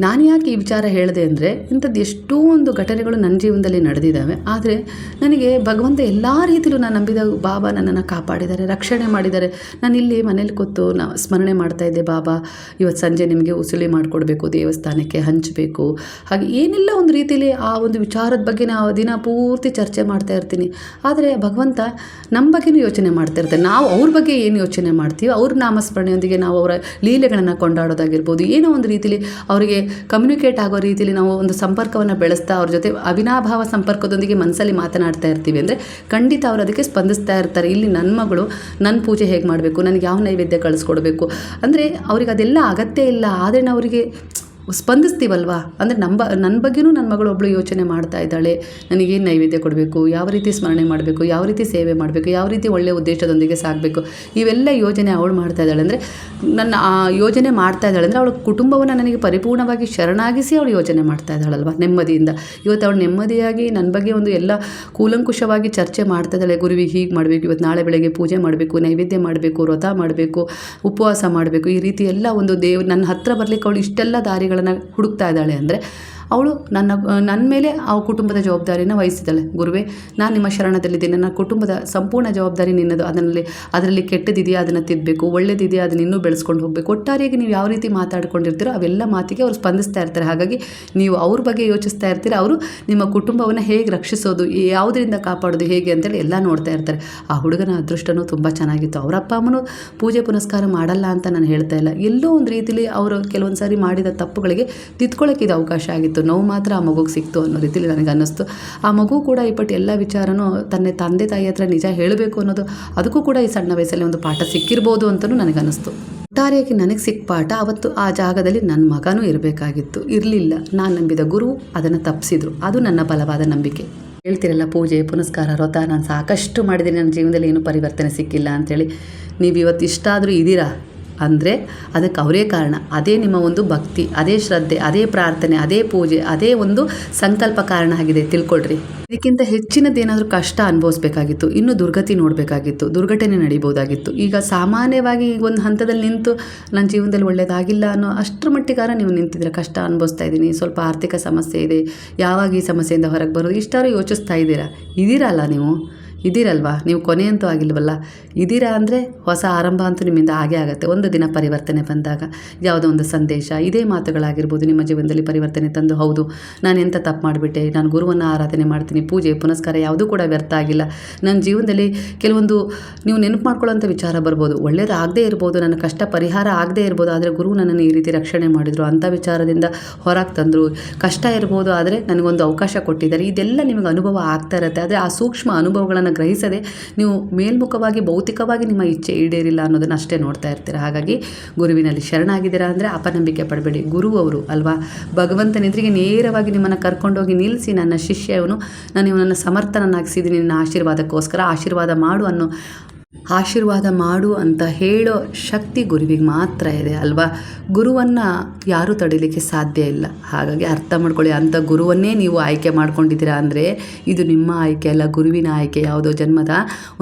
Speaker 1: ನಾನು ಯಾಕೆ ಈ ವಿಚಾರ ಹೇಳಿದೆ ಅಂದರೆ, ಇಂಥದ್ದು ಎಷ್ಟೋ ಒಂದು ಘಟನೆಗಳು ನನ್ನ ಜೀವನದಲ್ಲಿ ನಡೆದಿದ್ದಾವೆ. ಆದರೆ ನನಗೆ ಭಗವಂತ ಎಲ್ಲ ರೀತಿಯಲ್ಲೂ ನಾನು ನಂಬಿದ ಬಾಬಾ ನನ್ನನ್ನು ಕಾಪಾಡಿದ್ದಾರೆ, ರಕ್ಷಣೆ ಮಾಡಿದ್ದಾರೆ. ನಾನು ಇಲ್ಲಿ ಮನೇಲಿ ಕೂತು ಸ್ಮರಣೆ ಮಾಡ್ತಾಯಿದ್ದೆ, ಬಾಬಾ ಇವತ್ತು ಸಂಜೆ ನಿಮಗೆ ಉಸುಲಿ ಮಾಡಿಕೊಡ್ಬೇಕು, ದೇವಸ್ಥಾನಕ್ಕೆ ಹಂಚಬೇಕು, ಹಾಗೆ ಏನೆಲ್ಲ ಒಂದು ರೀತಿಯಲ್ಲಿ ಆ ಒಂದು ವಿಚಾರದ ಬಗ್ಗೆ ನಾವು ದಿನ ಪೂರ್ತಿ ಚರ್ಚೆ ಮಾಡ್ತಾ ಇರ್ತೀನಿ. ಆದರೆ ಭಗವಂತ ನಮ್ಮ ಬಗ್ಗೆನೂ ಯೋಚನೆ ಮಾಡ್ತಾ ಇರ್ತಾರೆ. ನಾವು ಅವ್ರ ಬಗ್ಗೆ ಏನು ಯೋಚನೆ ಮಾಡ್ತೀವಿ, ಅವ್ರ ನಾಮಸ್ಮರಣೆಯೊಂದಿಗೆ ನಾವು ಅವರ ಲೀಲೆಗಳನ್ನು ಕೊಂಡಾಡೋದಾಗಿರ್ಬೋದು, ಏನೋ ಒಂದು ರೀತಿಯಲ್ಲಿ ಅವರಿಗೆ ಕಮ್ಯುನಿಕೇಟ್ ಆಗೋ ರೀತಿಯಲ್ಲಿ ನಾವು ಒಂದು ಸಂಪರ್ಕವನ್ನು ಬೆಳೆಸ್ತಾ ಅವ್ರ ಜೊತೆ ಅವಿನಾಭಾವ ಸಂಪರ್ಕದೊಂದಿಗೆ ಮನಸ್ಸಲ್ಲಿ ಮಾತನಾಡ್ತಾ ಇರ್ತೀವಿ ಅಂದರೆ ಖಂಡಿತ ಅವರು ಅದಕ್ಕೆ ಸ್ಪಂದಿಸ್ತಾ ಇರ್ತಾರೆ. ಇಲ್ಲಿ ನನ್ನ ಮಗಳು ನನ್ನ ಪೂಜೆ ಹೇಗೆ ಮಾಡಬೇಕು, ನನಗೆ ಯಾವ ನೈವೇದ್ಯ ಕಳಿಸ್ಕೊಡ್ಬೇಕು ಅಂದರೆ ಅವ್ರಿಗೆ ಅದೆಲ್ಲ ಅಗತ್ಯ ಇಲ್ಲ. ಆದರೆ ನಾವು ಅವರಿಗೆ ಸ್ಪಂದಿಸ್ತೀವಲ್ವಾ, ಅಂದರೆ ನನ್ನ ಬಗ್ಗೆನೂ ನನ್ನ ಮಗಳು ಒಬ್ಬಳು ಯೋಚನೆ ಮಾಡ್ತಾ ಇದ್ದಾಳೆ, ನನಗೇನು ನೈವೇದ್ಯ ಕೊಡಬೇಕು, ಯಾವ ರೀತಿ ಸ್ಮರಣೆ ಮಾಡಬೇಕು, ಯಾವ ರೀತಿ ಸೇವೆ ಮಾಡಬೇಕು, ಯಾವ ರೀತಿ ಒಳ್ಳೆಯ ಉದ್ದೇಶದೊಂದಿಗೆ ಸಾಗಬೇಕು, ಇವೆಲ್ಲ ಯೋಜನೆ ಅವಳು ಮಾಡ್ತಾ ಇದ್ದಾಳೆ ಅಂದರೆ, ನನ್ನ ಆ ಯೋಜನೆ ಮಾಡ್ತಾ ಇದ್ದಾಳೆ ಅಂದರೆ ಅವಳ ಕುಟುಂಬವನ್ನು ನನಗೆ ಪರಿಪೂರ್ಣವಾಗಿ ಶರಣಾಗಿಸಿ ಅವಳು ಯೋಚನೆ ಮಾಡ್ತಾ ಇದ್ದಾಳಲ್ವ ನೆಮ್ಮದಿಯಿಂದ. ಇವತ್ತು ಅವಳು ನೆಮ್ಮದಿಯಾಗಿ ನನ್ನ ಬಗ್ಗೆ ಒಂದು ಎಲ್ಲ ಕೂಲಂಕುಷವಾಗಿ ಚರ್ಚೆ ಮಾಡ್ತಾ ಇದ್ದಾಳೆ. ಗುರುವಿಗೆ ಹೀಗೆ ಮಾಡಬೇಕು, ಇವತ್ತು ನಾಳೆ ಬೆಳಗ್ಗೆ ಪೂಜೆ ಮಾಡಬೇಕು, ನೈವೇದ್ಯ ಮಾಡಬೇಕು, ವ್ರತ ಮಾಡಬೇಕು, ಉಪವಾಸ ಮಾಡಬೇಕು, ಈ ರೀತಿ ಎಲ್ಲ ಒಂದು ನನ್ನ ಹತ್ರ ಬರಲಿಕ್ಕೆ ಅವಳು ಇಷ್ಟೆಲ್ಲ ದಾರಿಗಳನ್ನು ಹುಡುಕ್ತಾ ಇದ್ದಾಳೆ ಅಂದರೆ ಅವಳು ನನ್ನ ಮೇಲೆ ಆ ಕುಟುಂಬದ ಜವಾಬ್ದಾರಿಯನ್ನು ವಹಿಸಿದ್ದಾಳೆ. ಗುರುವೇ, ನಾನು ನಿಮ್ಮ ಶರಣದಲ್ಲಿದ್ದೀನಿ, ನನ್ನ ಕುಟುಂಬದ ಸಂಪೂರ್ಣ ಜವಾಬ್ದಾರಿ ನಿನ್ನದು. ಅದರಲ್ಲಿ ಕೆಟ್ಟದಿದೆಯಾ ಅದನ್ನು ತಿದ್ದಬೇಕು, ಒಳ್ಳೆದಿದೆಯಾ ಅದನ್ನು ಇನ್ನೂ ಬೆಳೆಸ್ಕೊಂಡು ಹೋಗಬೇಕು. ಒಟ್ಟಾರೆಯಾಗಿ ನೀವು ಯಾವ ರೀತಿ ಮಾತಾಡ್ಕೊಂಡಿರ್ತೀರೋ ಅವೆಲ್ಲ ಮಾತಿಗೆ ಅವರು ಸ್ಪಂದಿಸ್ತಾ ಇರ್ತಾರೆ. ಹಾಗಾಗಿ ನೀವು ಅವ್ರ ಬಗ್ಗೆ ಯೋಚಿಸ್ತಾ ಇರ್ತೀರ, ಅವರು ನಿಮ್ಮ ಕುಟುಂಬವನ್ನು ಹೇಗೆ ರಕ್ಷಿಸೋದು, ಯಾವುದರಿಂದ ಕಾಪಾಡೋದು ಹೇಗೆ ಅಂತೇಳಿ ಎಲ್ಲ ನೋಡ್ತಾ ಇರ್ತಾರೆ. ಆ ಹುಡುಗನ ಅದೃಷ್ಟನೂ ತುಂಬ ಚೆನ್ನಾಗಿತ್ತು. ಅವರ ಅಪ್ಪ ಅಮ್ಮನೂ ಪೂಜೆ ಪುನಸ್ಕಾರ ಮಾಡಲ್ಲ ಅಂತ ನಾನು ಹೇಳ್ತಾ ಇಲ್ಲ. ಎಲ್ಲೋ ಒಂದು ರೀತಿಯಲ್ಲಿ ಅವರು ಕೆಲವೊಂದು ಸಾರಿ ಮಾಡಿದ ತಪ್ಪುಗಳಿಗೆ ತಿದ್ಕೊಳ್ಳೋಕೆ ಇದು ಅವಕಾಶ ಆಗಿತ್ತು. ನೋವು ಮಾತ್ರ ಆ ಮಗುಗೆ ಸಿಕ್ತು ಅನ್ನೋ ರೀತಿಯಲ್ಲಿ ನನಗೆ ಅನ್ನಿಸ್ತು. ಆ ಮಗು ಕೂಡ ಈ ಪಟ್ಟು ಎಲ್ಲ ವಿಚಾರನೂ ತನ್ನ ತಂದೆ ತಾಯಿ ಹತ್ರ ನಿಜ ಹೇಳಬೇಕು ಅನ್ನೋದು, ಅದಕ್ಕೂ ಕೂಡ ಈ ಸಣ್ಣ ವಯಸ್ಸಲ್ಲಿ ಒಂದು ಪಾಠ ಸಿಕ್ಕಿರ್ಬೋದು ಅಂತಲೂ ನನಗನ್ನಿಸ್ತು. ಒಟ್ಟಾರೆಯಾಗಿ ನನಗೆ ಸಿಕ್ಕ ಪಾಠ, ಅವತ್ತು ಆ ಜಾಗದಲ್ಲಿ ನನ್ನ ಮಗನೂ ಇರಬೇಕಾಗಿತ್ತು, ಇರಲಿಲ್ಲ. ನಾನು ನಂಬಿದ ಗುರು ಅದನ್ನು ತಪ್ಪಿಸಿದ್ರು. ಅದು ನನ್ನ ಬಲವಾದ ನಂಬಿಕೆ. ಹೇಳ್ತಿರಲ್ಲ, ಪೂಜೆ ಪುನಸ್ಕಾರ ವ್ರತ ನಾನು ಸಾಕಷ್ಟು ಮಾಡಿದ್ದೀನಿ, ನನ್ನ ಜೀವನದಲ್ಲಿ ಏನೂ ಪರಿವರ್ತನೆ ಸಿಕ್ಕಿಲ್ಲ ಅಂಥೇಳಿ. ನೀವು ಇವತ್ತು ಇಷ್ಟಾದರೂ ಇದ್ದೀರಾ ಅಂದರೆ ಅದಕ್ಕೆ ಅವರೇ ಕಾರಣ. ಅದೇ ನಿಮ್ಮ ಒಂದು ಭಕ್ತಿ, ಅದೇ ಶ್ರದ್ಧೆ, ಅದೇ ಪ್ರಾರ್ಥನೆ, ಅದೇ ಪೂಜೆ, ಅದೇ ಒಂದು ಸಂಕಲ್ಪ ಕಾರಣ ಆಗಿದೆ, ತಿಳ್ಕೊಳ್ರಿ. ಇದಕ್ಕಿಂತ ಹೆಚ್ಚಿನದೇನಾದರೂ ಕಷ್ಟ ಅನುಭವಿಸ್ಬೇಕಾಗಿತ್ತು, ಇನ್ನೂ ದುರ್ಗತಿ ನೋಡಬೇಕಾಗಿತ್ತು, ದುರ್ಘಟನೆ ನಡೀಬೋದಾಗಿತ್ತು. ಈಗ ಸಾಮಾನ್ಯವಾಗಿ ಈಗ ಒಂದು ಹಂತದಲ್ಲಿ ನಿಂತು ನನ್ನ ಜೀವನದಲ್ಲಿ ಒಳ್ಳೆಯದಾಗಿಲ್ಲ ಅನ್ನೋ ಅಷ್ಟರ ಮಟ್ಟಿಗಾರ ನೀವು ನಿಂತಿದ್ರೆ, ಕಷ್ಟ ಅನುಭವಿಸ್ತಾ ಇದ್ದೀನಿ, ಸ್ವಲ್ಪ ಆರ್ಥಿಕ ಸಮಸ್ಯೆ ಇದೆ, ಯಾವಾಗ ಈ ಸಮಸ್ಯೆಯಿಂದ ಹೊರಗೆ ಬರೋದು, ಇಷ್ಟಾರು ಯೋಚಿಸ್ತಾ ಇದ್ದೀರಲ್ಲ ನೀವು ಇದ್ದೀರಲ್ವಾ, ನೀವು ಕೊನೆಯಂತೂ ಆಗಿಲ್ವಲ್ಲ, ಇದ್ದೀರಾ ಅಂದರೆ ಹೊಸ ಆರಂಭ ಅಂತೂ ನಿಮ್ಮಿಂದ ಆಗೇ ಆಗುತ್ತೆ. ಒಂದು ದಿನ ಪರಿವರ್ತನೆ ಬಂದಾಗ ಯಾವುದೋ ಒಂದು ಸಂದೇಶ, ಇದೇ ಮಾತುಗಳಾಗಿರ್ಬೋದು ನಿಮ್ಮ ಜೀವನದಲ್ಲಿ ಪರಿವರ್ತನೆ ತಂದು, ಹೌದು ನಾನು ಎಂಥ ತಪ್ಪು ಮಾಡಿಬಿಟ್ಟೆ, ನಾನು ಗುರುವನ್ನು ಆರಾಧನೆ ಮಾಡ್ತೀನಿ, ಪೂಜೆ ಪುನಸ್ಕಾರ ಯಾವುದೂ ಕೂಡ ವ್ಯರ್ಥ ಆಗಿಲ್ಲ, ನನ್ನ ಜೀವನದಲ್ಲಿ ಕೆಲವೊಂದು ನೀವು ನೆನಪು ಮಾಡ್ಕೊಳ್ಳೋಂಥ ವಿಚಾರ ಬರ್ಬೋದು, ಒಳ್ಳೇದಾಗದೇ ಇರ್ಬೋದು, ನನ್ನ ಕಷ್ಟ ಪರಿಹಾರ ಆಗದೇ ಇರ್ಬೋದು, ಆದರೆ ಗುರು ನನ್ನನ್ನು ಈ ರೀತಿ ರಕ್ಷಣೆ ಮಾಡಿದರು, ಅಂಥ ವಿಚಾರದಿಂದ ಹೊರಗೆ ತಂದರು, ಕಷ್ಟ ಇರ್ಬೋದು ಆದರೆ ನನಗೊಂದು ಅವಕಾಶ ಕೊಟ್ಟಿದ್ದಾರೆ. ಇದೆಲ್ಲ ನಿಮಗೆ ಅನುಭವ ಆಗ್ತಾ ಇರುತ್ತೆ. ಆದರೆ ಆ ಸೂಕ್ಷ್ಮ ಅನುಭವಗಳನ್ನು ಗ್ರಹಿಸದೆ ನೀವು ಮೇಲ್ಮುಖವಾಗಿ ಭೌತಿಕವಾಗಿ ನಿಮ್ಮ ಇಚ್ಛೆ ಈಡೇರಿಲ್ಲ ಅನ್ನೋದನ್ನು ಅಷ್ಟೇ ನೋಡ್ತಾ ಇರ್ತೀರ. ಹಾಗಾಗಿ ಗುರುವಿನಲ್ಲಿ ಶರಣಾಗಿದ್ದೀರಾ ಅಂದರೆ ಅಪನಂಬಿಕೆ ಪಡಬೇಡಿ. ಗುರು ಅವರು ಅಲ್ವಾ, ಭಗವಂತನೆದುರಿಗೆ ನೇರವಾಗಿ ನಿಮ್ಮನ್ನು ಕರ್ಕೊಂಡೋಗಿ ನಿಲ್ಲಿಸಿ, ನನ್ನ ಶಿಷ್ಯವನು, ನಾನು ಇವನನ್ನು ಸಮರ್ಥನನ್ನಾಗಿಸಿದ್ದೀನಿ, ನಿನ್ನ ಆಶೀರ್ವಾದಕ್ಕೋಸ್ಕರ ಆಶೀರ್ವಾದ ಮಾಡು ಅಂತ ಹೇಳೋ ಶಕ್ತಿ ಗುರುವಿಗೆ ಮಾತ್ರ ಇದೆ ಅಲ್ವಾ. ಗುರುವನ್ನು ಯಾರೂ ತಡೀಲಿಕ್ಕೆ ಸಾಧ್ಯ ಇಲ್ಲ. ಹಾಗಾಗಿ ಅರ್ಥ ಮಾಡ್ಕೊಳ್ಳಿ, ಅಂಥ ಗುರುವನ್ನೇ ನೀವು ಆಯ್ಕೆ ಮಾಡ್ಕೊಂಡಿದ್ದೀರಾ ಅಂದರೆ ಇದು ನಿಮ್ಮ ಆಯ್ಕೆ ಅಲ್ಲ, ಗುರುವಿನ ಆಯ್ಕೆ, ಯಾವುದೋ ಜನ್ಮದ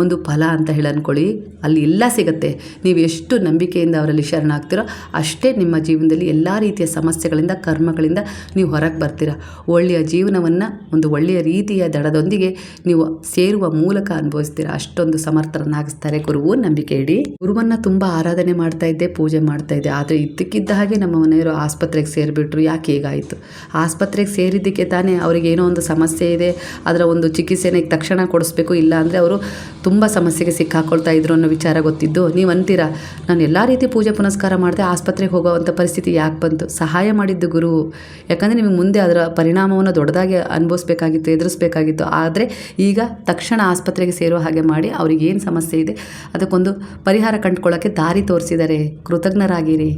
Speaker 1: ಒಂದು ಫಲ ಅಂತ ಹೇಳಿ ಅಂದ್ಕೊಳ್ಳಿ. ಅಲ್ಲಿ ಎಲ್ಲ ಸಿಗುತ್ತೆ. ನೀವು ಎಷ್ಟು ನಂಬಿಕೆಯಿಂದ ಅವರಲ್ಲಿ ಶರಣಾಗ್ತಿರೋ ಅಷ್ಟೇ ನಿಮ್ಮ ಜೀವನದಲ್ಲಿ ಎಲ್ಲ ರೀತಿಯ ಸಮಸ್ಯೆಗಳಿಂದ, ಕರ್ಮಗಳಿಂದ ನೀವು ಹೊರಗೆ ಬರ್ತೀರ. ಒಳ್ಳೆಯ ಜೀವನವನ್ನು ಒಂದು ಒಳ್ಳೆಯ ರೀತಿಯ ದಡದೊಂದಿಗೆ ನೀವು ಸೇರುವ ಮೂಲಕ ಅನುಭವಿಸ್ತೀರ. ಅಷ್ಟೊಂದು ಸಮರ್ಥರನ್ನಾಗಿಸ್ತೀರ. ಮಾಡಿಸ್ತಾರೆ ಗುರುವು, ನಂಬಿಕೆ ಇಡಿ. ಗುರುವನ್ನ ತುಂಬಾ ಆರಾಧನೆ ಮಾಡ್ತಾ ಇದ್ದೆ, ಪೂಜೆ ಮಾಡ್ತಾ ಇದ್ದೆ. ಆದರೆ ಇದ್ದಕ್ಕಿದ್ದ ಹಾಗೆ ನಮ್ಮ ಮನೆಯವರು ಆಸ್ಪತ್ರೆಗೆ ಸೇರಿಬಿಟ್ರು. ಯಾಕೆ ಹೀಗಾಯಿತು? ಆಸ್ಪತ್ರೆಗೆ ಸೇರಿದ್ದಕ್ಕೆ ತಾನೇ ಅವ್ರಿಗೆ ಏನೋ ಒಂದು ಸಮಸ್ಯೆ ಇದೆ, ಅದರ ಒಂದು ಚಿಕಿತ್ಸೆನ ಈಗ ತಕ್ಷಣ ಕೊಡಿಸ್ಬೇಕು, ಇಲ್ಲ ಅಂದರೆ ಅವರು ತುಂಬ ಸಮಸ್ಯೆಗೆ ಸಿಕ್ಕಾಕೊಳ್ತಾ ಇದ್ರು ಅನ್ನೋ ವಿಚಾರ ಗೊತ್ತಿದ್ದು ನೀವು ಅಂತೀರಾ ನಾನು ಎಲ್ಲ ರೀತಿ ಪೂಜೆ ಪುನಸ್ಕಾರ ಮಾಡಿದೆ, ಆಸ್ಪತ್ರೆಗೆ ಹೋಗೋವಂಥ ಪರಿಸ್ಥಿತಿ ಯಾಕೆ ಬಂತು? ಸಹಾಯ ಮಾಡಿದ್ದು ಗುರು. ಯಾಕಂದರೆ ನಿಮಗೆ ಮುಂದೆ ಅದರ ಪರಿಣಾಮವನ್ನು ದೊಡ್ಡದಾಗಿ ಅನುಭವಿಸ್ಬೇಕಾಗಿತ್ತು, ಎದುರಿಸ್ಬೇಕಾಗಿತ್ತು. ಆದರೆ ಈಗ ತಕ್ಷಣ ಆಸ್ಪತ್ರೆಗೆ ಸೇರೋ ಹಾಗೆ ಮಾಡಿ ಅವ್ರಿಗೆ ಏನು ಸಮಸ್ಯೆ ಇದೆ ಅದಕ್ಕೊಂದು ಪರಿಹಾರ ಕಂಡುಕೊಳ್ಳೋಕ್ಕೆ ದಾರಿ ತೋರಿಸಿದ್ದಾರೆ. ಕೃತಜ್ಞರಾಗಿರಿ.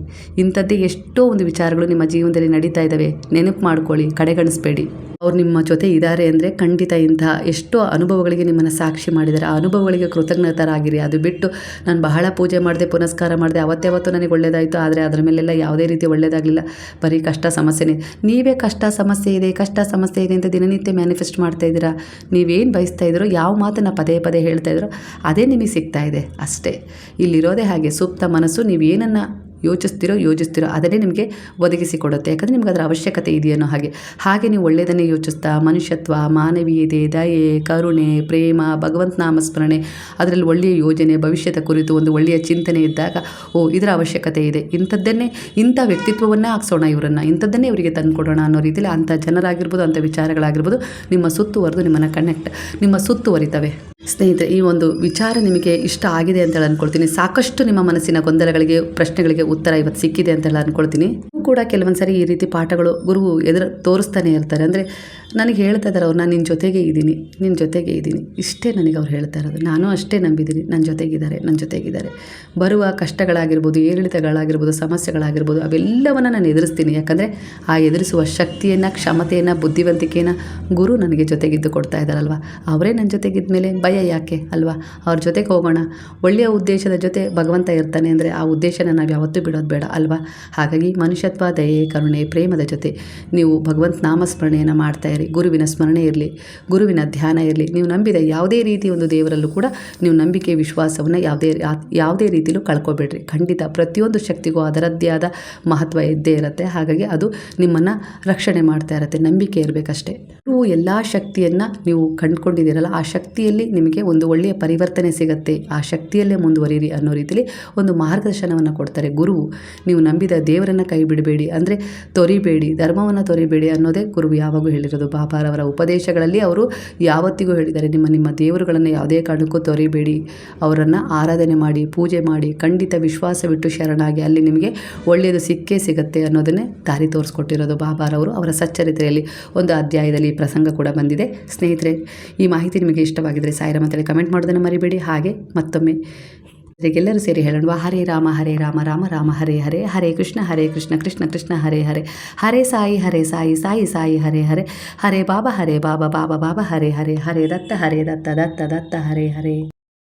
Speaker 1: ಇಂಥದ್ದೇ ಎಷ್ಟೋ ಒಂದು ವಿಚಾರಗಳು ನಿಮ್ಮ ಜೀವನದಲ್ಲಿ ನಡೀತಾ ಇದ್ದಾವೆ, ನೆನಪು ಮಾಡ್ಕೊಳ್ಳಿ, ಕಡೆಗಣಿಸ್ಬೇಡಿ. ಅವ್ರು ನಿಮ್ಮ ಜೊತೆ ಇದ್ದಾರೆ ಅಂದರೆ ಖಂಡಿತ ಇಂತಹ ಎಷ್ಟೋ ಅನುಭವಗಳಿಗೆ ನಿಮ್ಮನ್ನು ಸಾಕ್ಷಿ ಮಾಡಿದ್ದಾರೆ. ಆ ಅನುಭವಗಳಿಗೆ ಕೃತಜ್ಞತರಾಗಿರಿ. ಅದು ಬಿಟ್ಟು ನಾನು ಬಹಳ ಪೂಜೆ ಮಾಡಿದೆ, ಪುನಸ್ಕಾರ ಮಾಡಿದೆ, ಅವತ್ತೇ ನನಗೆ ಒಳ್ಳೆಯದಾಯಿತು, ಆದರೆ ಅದರ ಮೇಲೆಲ್ಲ ಯಾವುದೇ ರೀತಿ ಒಳ್ಳೆಯದಾಗಲಿಲ್ಲ, ಬರೀ ಕಷ್ಟ ಸಮಸ್ಯೆನೇ. ನೀವೇ ಕಷ್ಟ ಸಮಸ್ಯೆ ಇದೆ ಅಂತ ದಿನನಿತ್ಯ ಮ್ಯಾನಿಫೆಸ್ಟ್ ಮಾಡ್ತಾ ಇದ್ದೀರಾ. ನೀವೇನು ಬಯಸ್ತಾ ಇದ್ದೀರೋ, ಯಾವ ಮಾತನ್ನು ಪದೇ ಪದೇ ಹೇಳ್ತಾ ಇದ್ದೀರೋ ಅದೇ ನಿಮಗೆ ಸಿಗ್ತಾ ಇದೆ ಅಷ್ಟೇ. ಇಲ್ಲಿರೋದೇ ಹಾಗೆ, ಸುಪ್ತ ಮನಸ್ಸು ನೀವು ಏನನ್ನು ಯೋಚಿಸ್ತಿರೋ ಅದನ್ನೇ ನಿಮಗೆ ಒದಗಿಸಿಕೊಡುತ್ತೆ. ಯಾಕಂದರೆ ನಿಮ್ಗೆ ಅದರ ಅವಶ್ಯಕತೆ ಇದೆಯನ್ನೋ ಹಾಗೆ ನೀವು ಒಳ್ಳೆಯದನ್ನೇ ಯೋಚಿಸ್ತಾ ಮನುಷ್ಯತ್ವ, ಮಾನವೀಯತೆ, ದಯೆ, ಕರುಣೆ, ಪ್ರೇಮ, ಭಗವಂತ ನಾಮಸ್ಮರಣೆ, ಅದರಲ್ಲಿ ಒಳ್ಳೆಯ ಯೋಜನೆ, ಭವಿಷ್ಯದ ಕುರಿತು ಒಂದು ಒಳ್ಳೆಯ ಚಿಂತನೆ ಇದ್ದಾಗ ಇದರ ಅವಶ್ಯಕತೆ ಇದೆ, ಇಂಥ ವ್ಯಕ್ತಿತ್ವವನ್ನೇ ಹಾಕ್ಸೋಣ, ಇವರನ್ನು ಇಂಥದ್ದನ್ನೇ ಇವರಿಗೆ ತಂದುಕೊಡೋಣ ಅನ್ನೋ ರೀತಿಯಲ್ಲಿ ಅಂಥ ಜನರಾಗಿರ್ಬೋದು, ಅಂಥ ವಿಚಾರಗಳಾಗಿರ್ಬೋದು ನಿಮ್ಮ ಸುತ್ತುವರೆದು ನಿಮ್ಮ ಸುತ್ತುವರಿತವೆ. ಸ್ನೇಹಿತರೆ, ಈ ಒಂದು ವಿಚಾರ ನಿಮಗೆ ಇಷ್ಟ ಆಗಿದೆ ಅಂತೇಳಿ ಅಂದ್ಕೊಳ್ತೀನಿ. ಸಾಕಷ್ಟು ನಿಮ್ಮ ಮನಸ್ಸಿನ ಗೊಂದಲಗಳಿಗೆ, ಪ್ರಶ್ನೆಗಳಿಗೆ ಉತ್ತರ ಇವತ್ತು ಸಿಕ್ಕಿದೆ ಅಂತೆಲ್ಲ ಅಂದ್ಕೊಳ್ತೀನಿ. ಕೂಡ ಕೆಲವೊಂದು ಸರಿ ಈ ರೀತಿ ಪಾಠಗಳು ಗುರು ತೋರಿಸ್ತಾನೆ ಇರ್ತಾರೆ. ಅಂದರೆ ನನಗೆ ಹೇಳ್ತಾ ಇದ್ದಾರೆ ಅವ್ರು, ನಾನು ನಿನ್ನ ಜೊತೆಗೆ ಇದ್ದೀನಿ, ಇಷ್ಟೇ ನನಗೆ ಅವ್ರು ಹೇಳ್ತಾ ಇರೋದು. ನಾನು ಅಷ್ಟೇ ನಂಬಿದ್ದೀನಿ, ನನ್ನ ಜೊತೆಗಿದ್ದಾರೆ. ಬರುವ ಕಷ್ಟಗಳಾಗಿರ್ಬೋದು, ಏರಿಳಿತಗಳಾಗಿರ್ಬೋದು, ಸಮಸ್ಯೆಗಳಾಗಿರ್ಬೋದು, ಅವೆಲ್ಲವನ್ನು ನಾನು ಎದುರಿಸ್ತೀನಿ. ಯಾಕಂದರೆ ಆ ಎದುರಿಸುವ ಶಕ್ತಿಯನ್ನು, ಕ್ಷಮತೆಯನ್ನು, ಬುದ್ಧಿವಂತಿಕೆಯನ್ನು ಗುರು ನನಗೆ ಜೊತೆಗಿದ್ದು ಕೊಡ್ತಾ ಇದ್ದಾರಲ್ವ. ಅವರೇ ನನ್ನ ಜೊತೆಗಿದ್ದ ಮೇಲೆ ಭಯ ಯಾಕೆ ಅಲ್ವಾ? ಅವ್ರ ಜೊತೆಗೆ ಹೋಗೋಣ. ಒಳ್ಳೆಯ ಉದ್ದೇಶದ ಜೊತೆ ಭಗವಂತ ಇರ್ತಾನೆ ಅಂದರೆ ಆ ಉದ್ದೇಶನ ನಾವು ಯಾವತ್ತೂ ಬಿಡೋದು ಬೇಡ ಅಲ್ವಾ? ಹಾಗಾಗಿ ಮನುಷ್ಯತ್ವ, ದಯೆ, ಕರುಣೆ, ಪ್ರೇಮದ ಜೊತೆ ನೀವು ಭಗವಂತ ನಾಮಸ್ಮರಣೆಯನ್ನು ಮಾಡ್ತಾ ಇರಿ. ಗುರುವಿನ ಸ್ಮರಣೆ ಇರಲಿ, ಗುರುವಿನ ಧ್ಯಾನ ಇರಲಿ. ನೀವು ನಂಬಿದ ಯಾವುದೇ ರೀತಿ ಒಂದು ದೇವರಲ್ಲೂ ಕೂಡ ನೀವು ನಂಬಿಕೆ, ವಿಶ್ವಾಸವನ್ನು ಯಾವುದೇ ರೀತಿಯಲ್ಲೂ ಕಳ್ಕೊಬೇಡ್ರಿ. ಖಂಡಿತ ಪ್ರತಿಯೊಂದು ಶಕ್ತಿಗೂ ಅದರದ್ದೇ ಆದ ಮಹತ್ವ ಇದ್ದೇ ಇರುತ್ತೆ. ಹಾಗಾಗಿ ಅದು ನಿಮ್ಮನ್ನು ರಕ್ಷಣೆ ಮಾಡ್ತಾ ಇರುತ್ತೆ. ನಂಬಿಕೆ ಇರಬೇಕಷ್ಟೇ. ನೀವು ಎಲ್ಲ ಶಕ್ತಿಯನ್ನು ನೀವು ಕಂಡುಕೊಂಡಿದ್ದೀರಲ್ಲ, ಆ ಶಕ್ತಿಯಲ್ಲಿ ನಿಮಗೆ ಒಂದು ಒಳ್ಳೆಯ ಪರಿವರ್ತನೆ ಸಿಗುತ್ತೆ. ಆ ಶಕ್ತಿಯಲ್ಲೇ ಮುಂದುವರಿರಿ ಅನ್ನೋ ರೀತಿಯಲ್ಲಿ ಒಂದು ಮಾರ್ಗದರ್ಶನವನ್ನು ಕೊಡ್ತಾರೆ ಗುರು. ನೀವು ನಂಬಿದ ದೇವರನ್ನು ಕೈ ಬಿಡಬೇಡಿ, ಅಂದರೆ ತೊರಿಬೇಡಿ, ಧರ್ಮವನ್ನು ತೊರಿಬೇಡಿ ಅನ್ನೋದೇ ಗುರು ಯಾವಾಗೂ ಹೇಳಿರೋದು. ಬಾಬಾರವರ ಉಪದೇಶಗಳಲ್ಲಿ ಅವರು ಯಾವತ್ತಿಗೂ ಹೇಳಿದ್ದಾರೆ, ನಿಮ್ಮ ದೇವರುಗಳನ್ನು ಯಾವುದೇ ಕಾರಣಕ್ಕೂ ತೊರಿಬೇಡಿ, ಅವರನ್ನು ಆರಾಧನೆ ಮಾಡಿ, ಪೂಜೆ ಮಾಡಿ, ಖಂಡಿತ ವಿಶ್ವಾಸವಿಟ್ಟು ಶರಣಾಗಿ, ಅಲ್ಲಿ ನಿಮಗೆ ಒಳ್ಳೆಯದು ಸಿಕ್ಕೇ ಸಿಗುತ್ತೆ ಅನ್ನೋದನ್ನೇ ದಾರಿ ತೋರಿಸ್ಕೊಟ್ಟಿರೋದು ಬಾಬಾರವರು. ಅವರ ಸಚ್ಚರಿತ್ರೆಯಲ್ಲಿ ಒಂದು ಅಧ್ಯಾಯದಲ್ಲಿ ಪ್ರಸಂಗ ಕೂಡ ಬಂದಿದೆ. ಸ್ನೇಹಿತರೆ, ಈ ಮಾಹಿತಿ ನಿಮಗೆ ಇಷ್ಟವಾಗಿದ್ದರೆ ಸಾಯಿರಾಮ್ ಅಂತೇಳಿ ಕಮೆಂಟ್ ಮಾಡೋದನ್ನು ಮರಿಬೇಡಿ. ಹಾಗೆ ಮತ್ತೊಮ್ಮೆ ಎಲ್ಲರೂ ಸೇರಿ ಹೇಳೋಣ, ಹರೇ ರಾಮ ರಾಮ ರಾಮ ಹರೇ ಹರೇ, ಹರೇ ಕೃಷ್ಣ ಕೃಷ್ಣ ಕೃಷ್ಣ ಹರೇ ಹರೇ, ಹರೇ ಸಾಯಿ ಸಾಯಿ ಹರೇ ಹರೇ, ಹರೇ ಬಾಬಾ ಬಾಬಾ ಬಾಬಾ ಹರೇ ಹರೇ, ಹರೇ ದತ್ತ ದತ್ತ ಹರೇ ಹರೇ.